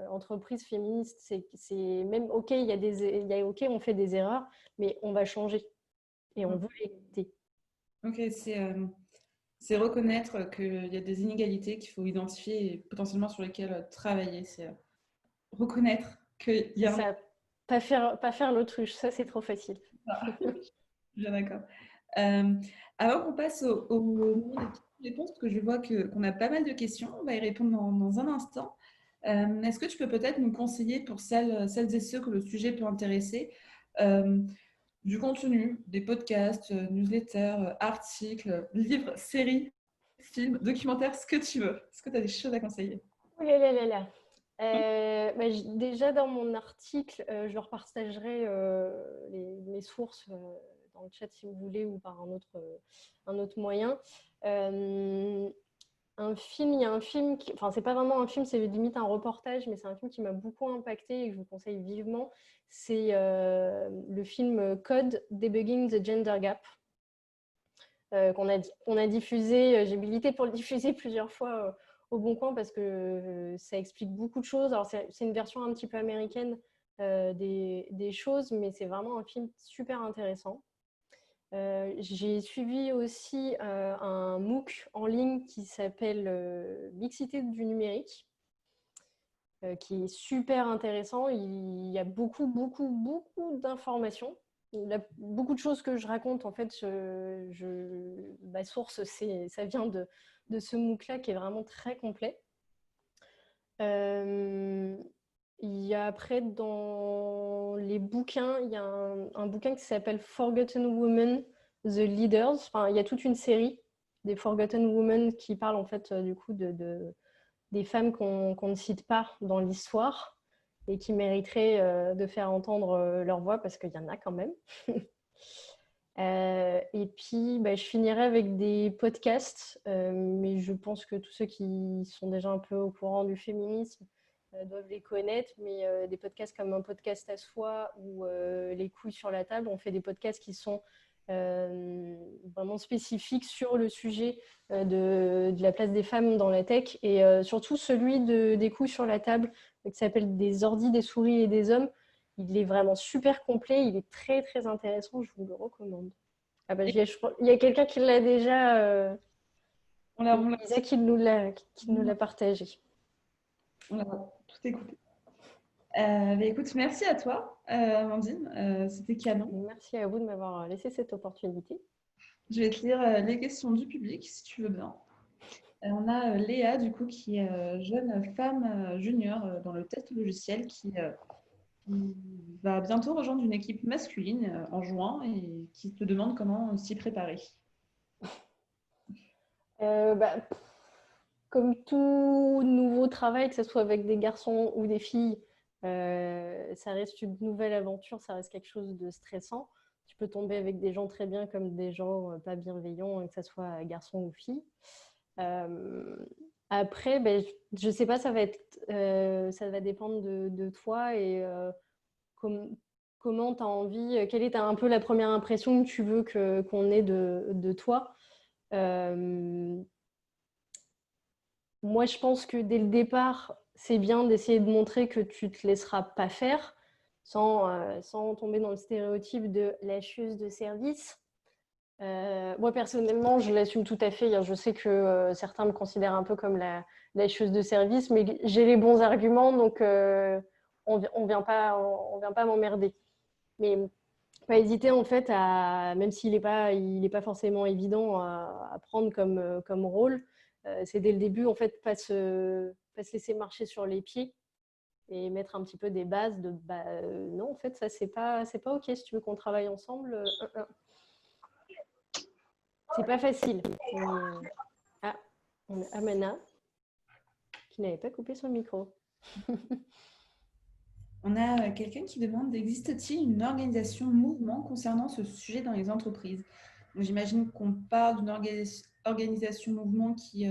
entreprise féministe. C'est même OK, OK, on fait des erreurs, mais on va changer et on veut l'égalité. Ok, c'est reconnaître qu'il y a des inégalités qu'il faut identifier et potentiellement sur lesquelles travailler. C'est reconnaître qu'il y C'est a un... ça. Pas faire l'autruche, ça c'est trop facile. Bien d'accord. Euh, Avant qu'on passe au moment des questions-réponses, parce que je vois qu'on a pas mal de questions, on va y répondre dans un instant. Est-ce que tu peux peut-être nous conseiller pour celles et ceux que le sujet peut intéresser euh, du contenu, des podcasts, newsletters, articles, livres, séries, films, documentaires, ce que tu veux? Est-ce que tu as des choses à conseiller? Oh là là là là. Déjà dans mon article, je repartagerai mes sources dans le chat si vous voulez ou par un autre moyen. Euh, il y a un film enfin c'est pas vraiment un film, c'est limite un reportage, mais c'est un film qui m'a beaucoup impacté et que je vous conseille vivement. C'est le film Code Debugging the Gender Gap qu'on a diffusé. J'ai milité pour le diffuser plusieurs fois au Bon Coin parce que ça explique beaucoup de choses. Alors c'est une version un petit peu américaine des choses, mais c'est vraiment un film super intéressant. J'ai suivi aussi un MOOC en ligne qui s'appelle Mixité du numérique, qui est super intéressant. Il y a beaucoup, beaucoup, beaucoup d'informations. Beaucoup de choses que je raconte, en fait, ma source, ça vient de ce MOOC-là qui est vraiment très complet. Il y a après, dans les bouquins, il y a un bouquin qui s'appelle Forgotten Women, The Leaders. Enfin, il y a toute une série des Forgotten Women qui parlent en fait du coup des femmes qu'on ne cite pas dans l'histoire et qui mériteraient de faire entendre leur voix parce qu'il y en a quand même. Et puis, je finirai avec des podcasts, mais je pense que tous ceux qui sont déjà un peu au courant du féminisme doivent les connaître, mais des podcasts comme Un podcast à soi ou Les couilles sur la table, on fait des podcasts qui sont vraiment spécifiques sur le sujet de la place des femmes dans la tech et surtout celui des couilles sur la table qui s'appelle Des ordis, des souris et des hommes. Il est vraiment super complet, il est très très intéressant, je vous le recommande. Ah bah, Et il y a quelqu'un qui l'a déjà, on l'a Lisa qui nous l'a partagé. on l'a tout écouté. Écoute, merci à toi, Amandine. C'était canon. Merci à vous de m'avoir laissé cette opportunité. Je vais te lire les questions du public, si tu veux bien. On a Léa, du coup, qui est jeune femme junior dans le test logiciel, qui va bientôt rejoindre une équipe masculine en juin et qui te demande comment s'y préparer. Euh, bah, Comme tout nouveau travail, que ce soit avec des garçons ou des filles, ça reste une nouvelle aventure, ça reste quelque chose de stressant. Tu peux tomber avec des gens très bien comme des gens pas bienveillants, que ce soit garçon ou fille. Après, ben, je ne sais pas, ça va dépendre de toi et comment tu as envie, quelle est un peu la première impression que tu veux qu'on ait de toi. Moi, je pense que dès le départ, c'est bien d'essayer de montrer que tu ne te laisseras pas faire sans tomber dans le stéréotype de lâcheuse de service. Moi, personnellement, je l'assume tout à fait. Je sais que certains me considèrent un peu comme la lâcheuse de service, mais j'ai les bons arguments, donc on vient pas m'emmerder. Mais pas hésiter, en fait, même s'il n'est pas forcément évident à prendre comme rôle, c'est dès le début, en fait, pas se laisser marcher sur les pieds et mettre un petit peu des bases de non, en fait, ça, c'est pas OK. Si tu veux qu'on travaille ensemble, c'est pas facile. Ah, on a Amana qui n'avait pas coupé son micro. On a quelqu'un qui demande, existe-t-il une organisation mouvement concernant ce sujet dans les entreprises? Donc, j'imagine qu'on parle d'une organisation mouvement qui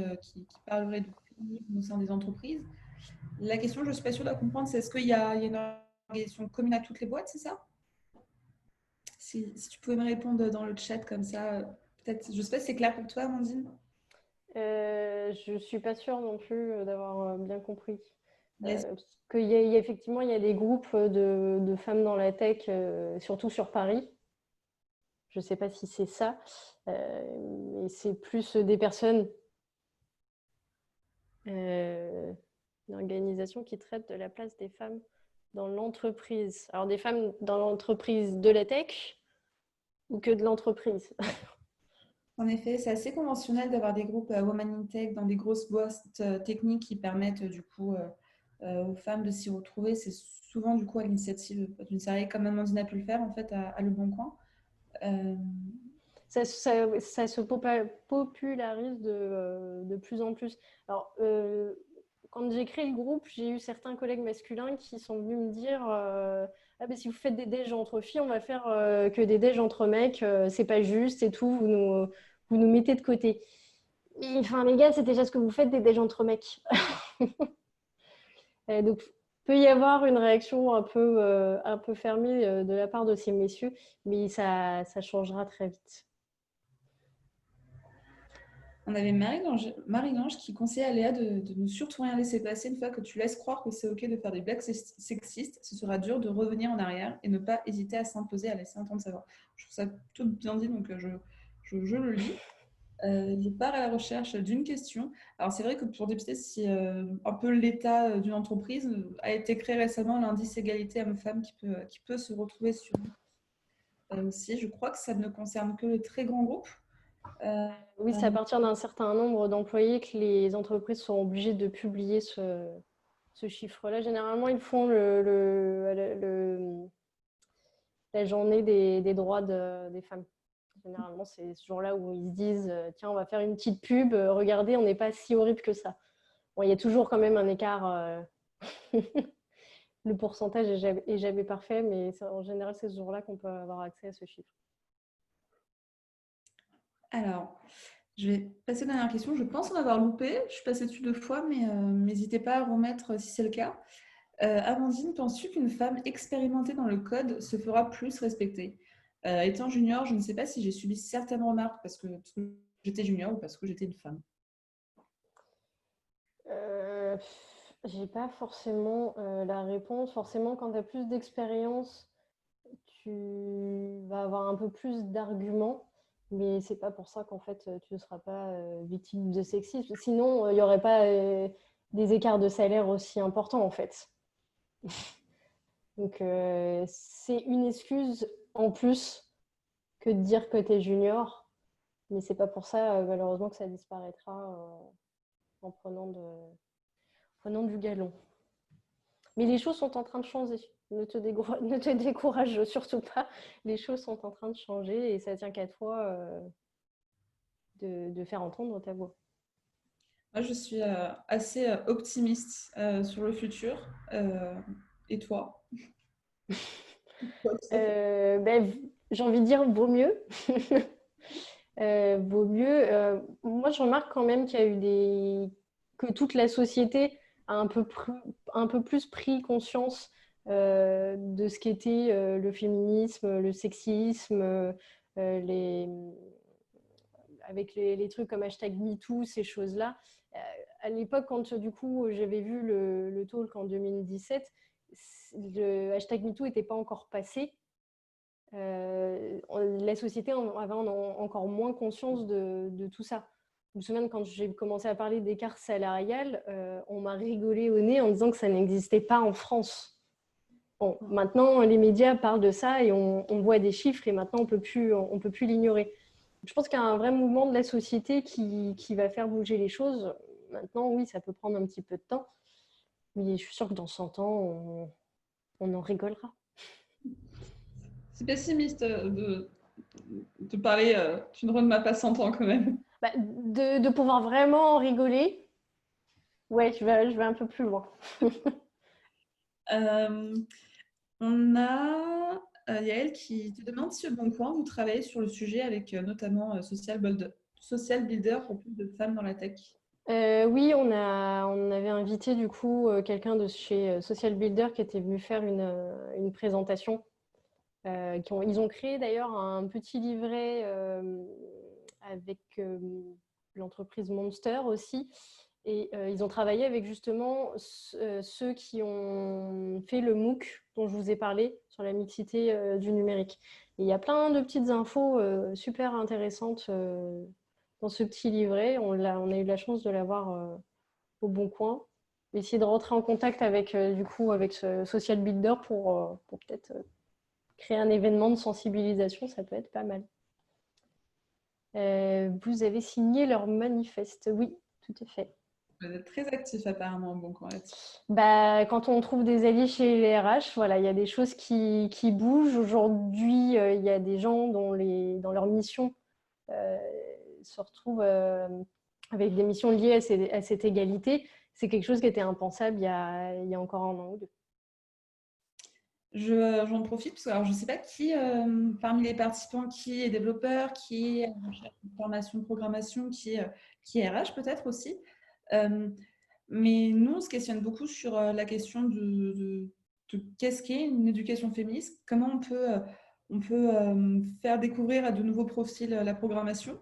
parlerait de féminisme au sein des entreprises. La question, je ne suis pas sûre de la comprendre, c'est est-ce qu'il y a une organisation commune à toutes les boîtes, c'est ça? Si tu pouvais me répondre dans le chat comme ça, peut-être, je ne sais pas si c'est clair pour toi, Amandine. Je ne suis pas sûre non plus d'avoir bien compris. Mais Parce effectivement, il y a des groupes de femmes dans la tech, surtout sur Paris. Je ne sais pas si c'est ça. Mais c'est plus des personnes, une organisation qui traite de la place des femmes dans l'entreprise. Alors, des femmes dans l'entreprise de la tech ou que de l'entreprise? en effet, c'est assez conventionnel d'avoir des groupes Women in Tech dans des grosses boîtes techniques qui permettent du coup aux femmes de s'y retrouver. C'est souvent du coup à l'initiative d'une salariée comme Amandine a pu le faire en fait à Le Bon Coin. Ça se popularise de plus en plus. Alors, quand j'ai créé le groupe, j'ai eu certains collègues masculins qui sont venus me dire ah ben si vous faites des déj entre filles, on va faire que des déj entre mecs, c'est pas juste et tout, vous nous mettez de côté. Et, enfin, les gars, c'est déjà ce que vous faites des déj entre mecs. Donc, peut y avoir une réaction un peu fermée de la part de ces messieurs, mais ça changera très vite. On avait Marie-Lange qui conseillait à Léa de ne surtout rien laisser passer une fois que tu laisses croire que c'est OK de faire des blagues sexistes. Ce sera dur de revenir en arrière et ne pas hésiter à s'imposer, à laisser entendre sa voix. Je trouve ça tout bien dit, donc je le lis. Je pars à la recherche d'une question. Alors, c'est vrai que pour dépister si un peu l'état d'une entreprise a été créé récemment l'indice égalité hommes-femmes qui peut se retrouver sur aussi. Je crois que ça ne concerne que les très grands groupes. Oui, c'est à partir d'un certain nombre d'employés que les entreprises sont obligées de publier ce chiffre-là. Généralement, ils font la journée des droits des femmes. Généralement, c'est ce jour-là où ils se disent tiens, on va faire une petite pub, regardez, on n'est pas si horrible que ça. Bon, il y a toujours quand même un écart. Le pourcentage est jamais parfait, mais en général, c'est ce jour-là qu'on peut avoir accès à ce chiffre. Alors, je vais passer à la dernière question. Je pense en avoir loupé. Je suis passée dessus 2 fois, mais n'hésitez pas à remettre si c'est le cas. Amandine, penses-tu qu'une femme expérimentée dans le code se fera plus respecter? Étant junior, je ne sais pas si j'ai subi certaines remarques parce que j'étais junior ou parce que j'étais une femme. J'ai pas forcément la réponse. Forcément, quand tu as plus d'expérience, tu vas avoir un peu plus d'arguments, mais c'est pas pour ça qu'en fait tu ne seras pas victime de sexisme. Sinon, il n'y aurait pas des écarts de salaire aussi importants en fait. Donc c'est une excuse en plus que de dire que tu es junior, mais c'est pas pour ça malheureusement que ça disparaîtra en prenant du galon. Mais les choses sont en train de changer. Ne te décourage surtout pas. Les choses sont en train de changer et ça tient qu'à toi de faire entendre ta voix. Moi, je suis assez optimiste sur le futur. Et toi? Ben, j'ai envie de dire vaut mieux. Vaut mieux. Moi, je remarque quand même qu'il y a eu que toute la société a un peu plus pris conscience de ce qu'était le féminisme, le sexisme, les avec les trucs comme hashtag MeToo, ces choses-là. À l'époque, quand du coup j'avais vu le talk en 2017, le hashtag MeToo n'était pas encore passé. La société avait encore moins conscience de tout ça. Je me souviens quand j'ai commencé à parler d'écart salarial, on m'a rigolé au nez en disant que ça n'existait pas en France. Bon, maintenant, les médias parlent de ça et on voit des chiffres et maintenant, on peut plus l'ignorer. Je pense qu'il y a un vrai mouvement de la société qui va faire bouger les choses. Maintenant, oui, ça peut prendre un petit peu de temps, mais je suis sûre que dans 100 ans, on en rigolera. C'est pessimiste de parler d'une roadmap à 100 ans quand même. Bah, de pouvoir vraiment en rigoler, ouais, je vais un peu plus loin. Euh, on a Yael qui te demande si au Bon Coin, vous travaillez sur le sujet avec notamment Social Builder pour plus de femmes dans la tech. Oui, on avait invité du coup quelqu'un de chez Social Builder qui était venu faire une présentation. Ils ont créé d'ailleurs un petit livret avec l'entreprise Monster aussi. Et ils ont travaillé avec justement ceux qui ont fait le MOOC dont je vous ai parlé sur la mixité du numérique. Et il y a plein de petites infos super intéressantes dans ce petit livret. On a eu la chance de l'avoir au Bon Coin. Essayer de rentrer en contact avec, du coup, avec ce Social Builder pour peut-être créer un événement de sensibilisation, ça peut être pas mal. Vous avez signé leur manifeste, oui, tout à fait. Vous êtes très actif apparemment au Bon Coin là-dessus. Bah, quand on trouve des alliés chez les RH, voilà, il y a des choses qui bougent. Aujourd'hui, il y a des gens dans leur mission euh, se retrouvent avec des missions liées à cette égalité. C'est quelque chose qui était impensable il y a encore un an ou deux. J'en profite parce que alors, je ne sais pas qui, parmi les participants, qui est développeur, qui est en recherche de formation, de programmation, qui est RH peut-être aussi. Euh, mais nous, on se questionne beaucoup sur la question de qu'est-ce qu'est une éducation féministe, comment on peut faire découvrir à de nouveaux profils la programmation.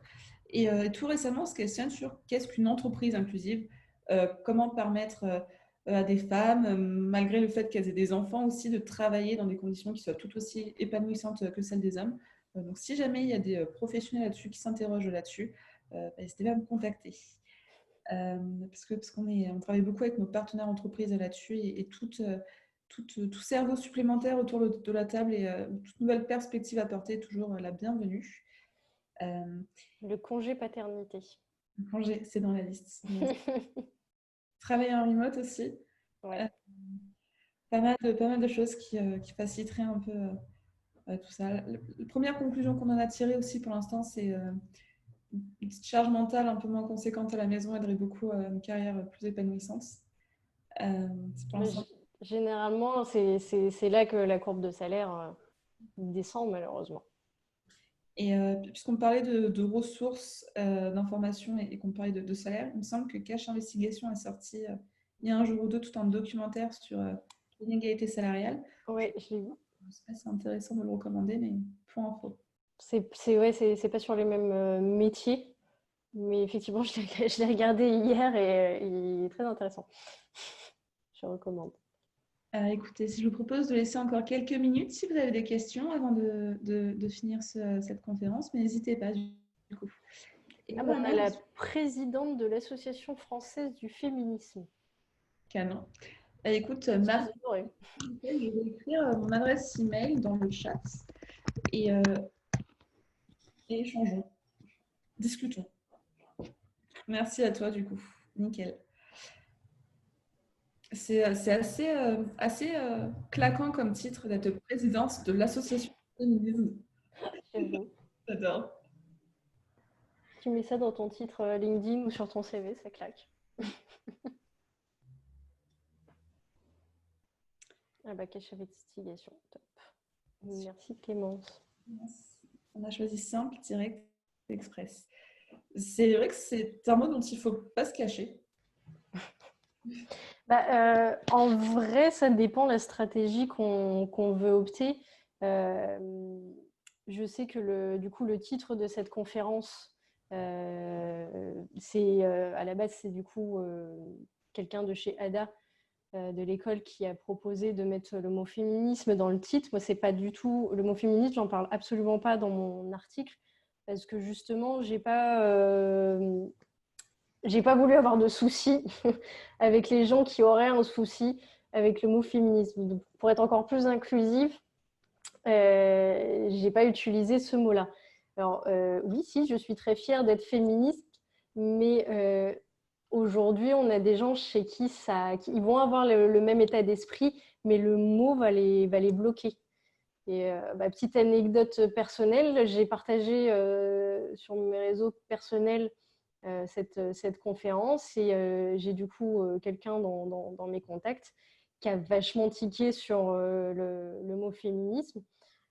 Et tout récemment, on se questionne sur qu'est-ce qu'une entreprise inclusive, comment permettre à des femmes, malgré le fait qu'elles aient des enfants aussi, de travailler dans des conditions qui soient tout aussi épanouissantes que celles des hommes. Donc si jamais il y a des professionnels là-dessus qui s'interrogent là-dessus, n'hésitez pas à me contacter. Parce on travaille beaucoup avec nos partenaires entreprises là-dessus et tout cerveau supplémentaire autour de la table et toute nouvelle perspective apportée est toujours la bienvenue. Le congé paternité. Congé, c'est dans la liste. Travailler en remote aussi. Ouais. Euh, pas mal de choses qui faciliteraient un peu tout ça. La première conclusion qu'on en a tirée aussi pour l'instant, c'est une petite charge mentale un peu moins conséquente à la maison aiderait beaucoup à une carrière plus épanouissante. C'est pour Mais l'instant. généralement, c'est là que la courbe de salaire descend, malheureusement. Et puisqu'on parlait de ressources, d'informations et qu'on parlait de salaire, il me semble que Cash Investigation a sorti il y a un jour ou deux tout un documentaire sur l'inégalité salariale. Oui, je l'ai vu. Je ne sais pas si c'est intéressant de le recommander, mais point info. Ouais, c'est pas sur les mêmes métiers, mais effectivement, je l'ai regardé hier et il est très intéressant. Je recommande. Écoutez, si je vous propose de laisser encore quelques minutes, si vous avez des questions avant de finir cette conférence, mais n'hésitez pas du coup. Et Ah bon, on a la présidente de l'Association française du féminisme. canon. Écoute, Je Marie, vous ignorez. je vais écrire mon adresse email dans le chat et, et échangeons, discutons. Merci à toi du coup. Nickel. C'est assez claquant comme titre d'être présidente de l'association féminisme. J'avoue. J'adore. Tu mets ça dans ton titre LinkedIn ou sur ton CV, ça claque. Ah bah, cache investigation, top. Merci Clémence. On a choisi simple, direct, express. C'est vrai que c'est un mot dont il ne faut pas se cacher. En vrai, ça dépend de la stratégie qu'on veut opter. Je sais que du coup, le titre de cette conférence, à la base, c'est du coup quelqu'un de chez ADA, de l'école, qui a proposé de mettre le mot féminisme dans le titre. Moi, c'est pas du tout le mot féminisme, j'en parle absolument pas dans mon article, parce que justement, j'ai pas voulu avoir de soucis avec les gens qui auraient un souci avec le mot féminisme. Donc, pour être encore plus inclusive, j'ai pas utilisé ce mot-là. Alors, oui, si, je suis très fière d'être féministe, mais aujourd'hui, on a des gens chez qui ils vont avoir le même état d'esprit, mais le mot va les bloquer. Et petite anecdote personnelle, j'ai partagé sur mes réseaux personnels cette conférence, et j'ai du coup quelqu'un dans mes contacts qui a vachement tiqué sur le mot féminisme.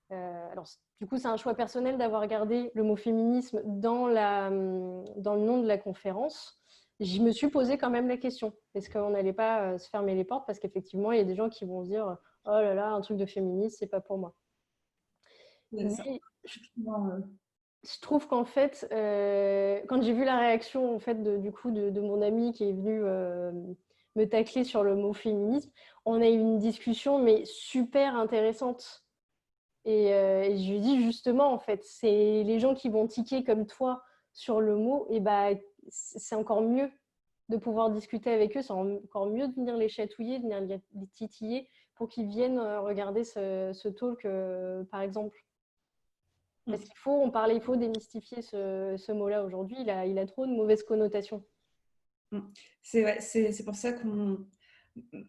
Alors, du coup, c'est un choix personnel d'avoir gardé le mot féminisme dans le nom de la conférence. Je me suis posé quand même la question. Est-ce qu'on n'allait pas se fermer les portes? Parce qu'effectivement, il y a des gens qui vont se dire « Oh là là, un truc de féministe, c'est pas pour moi ». Mais je trouve qu'en fait, quand j'ai vu la réaction en fait, du coup, de mon ami qui est venu me tacler sur le mot féminisme, on a eu une discussion mais super intéressante. Et je lui dis justement, en fait, c'est les gens qui vont tiquer comme toi sur le mot, et c'est encore mieux de pouvoir discuter avec eux, c'est encore mieux de venir les chatouiller, de venir les titiller pour qu'ils viennent regarder ce talk, par exemple. Parce il faut démystifier ce mot-là aujourd'hui. Il a trop de mauvaises connotations. C'est pour ça qu'on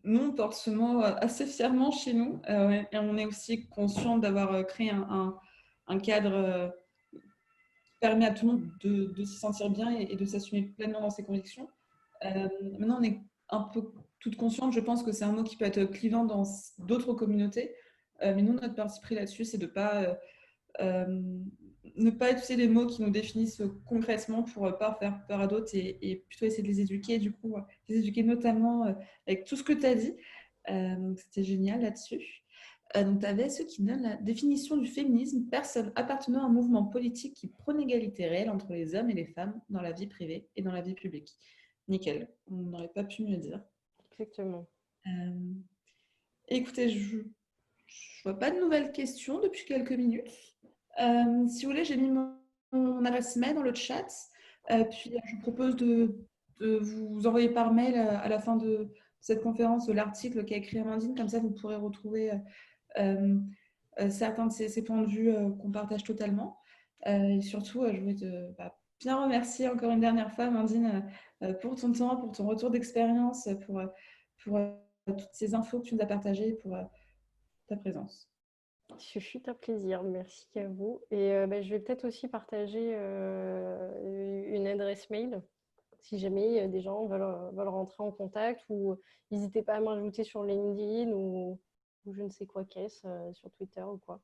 nous, on porte ce mot assez fièrement chez nous. Et on est aussi conscient d'avoir créé un cadre qui permet à tout le monde de s'y sentir bien et de s'assumer pleinement dans ses convictions. Maintenant, on est un peu toute consciente, je pense que c'est un mot qui peut être clivant dans d'autres communautés. Mais nous, notre parti pris là-dessus, c'est de ne pas utiliser des mots qui nous définissent concrètement pour ne pas faire peur à d'autres et plutôt essayer de les éduquer, du coup, les éduquer notamment avec tout ce que tu as dit. Donc, c'était génial là-dessus. Donc, tu avais ceux qui donnent la définition du féminisme, personne appartenant à un mouvement politique qui prône l'égalité réelle entre les hommes et les femmes dans la vie privée et dans la vie publique. Nickel, on n'aurait pas pu mieux dire. Exactement. Écoutez, je ne vois pas de nouvelles questions depuis quelques minutes. Si vous voulez, j'ai mis mon adresse mail dans le chat. Puis je vous propose de vous envoyer par mail à la fin de cette conférence l'article qu'a écrit Amandine. Comme ça, vous pourrez retrouver certains de ces points de vue qu'on partage totalement. Et surtout, je voulais te bien remercier encore une dernière fois, Amandine, pour ton temps, pour ton retour d'expérience, pour toutes ces infos que tu nous as partagées, pour ta présence. Ce fut un plaisir, merci à vous. Et je vais peut-être aussi partager une adresse mail si jamais des gens veulent rentrer en contact, ou n'hésitez pas à me rajouter sur LinkedIn ou je ne sais quoi qu'est-ce, sur Twitter ou quoi.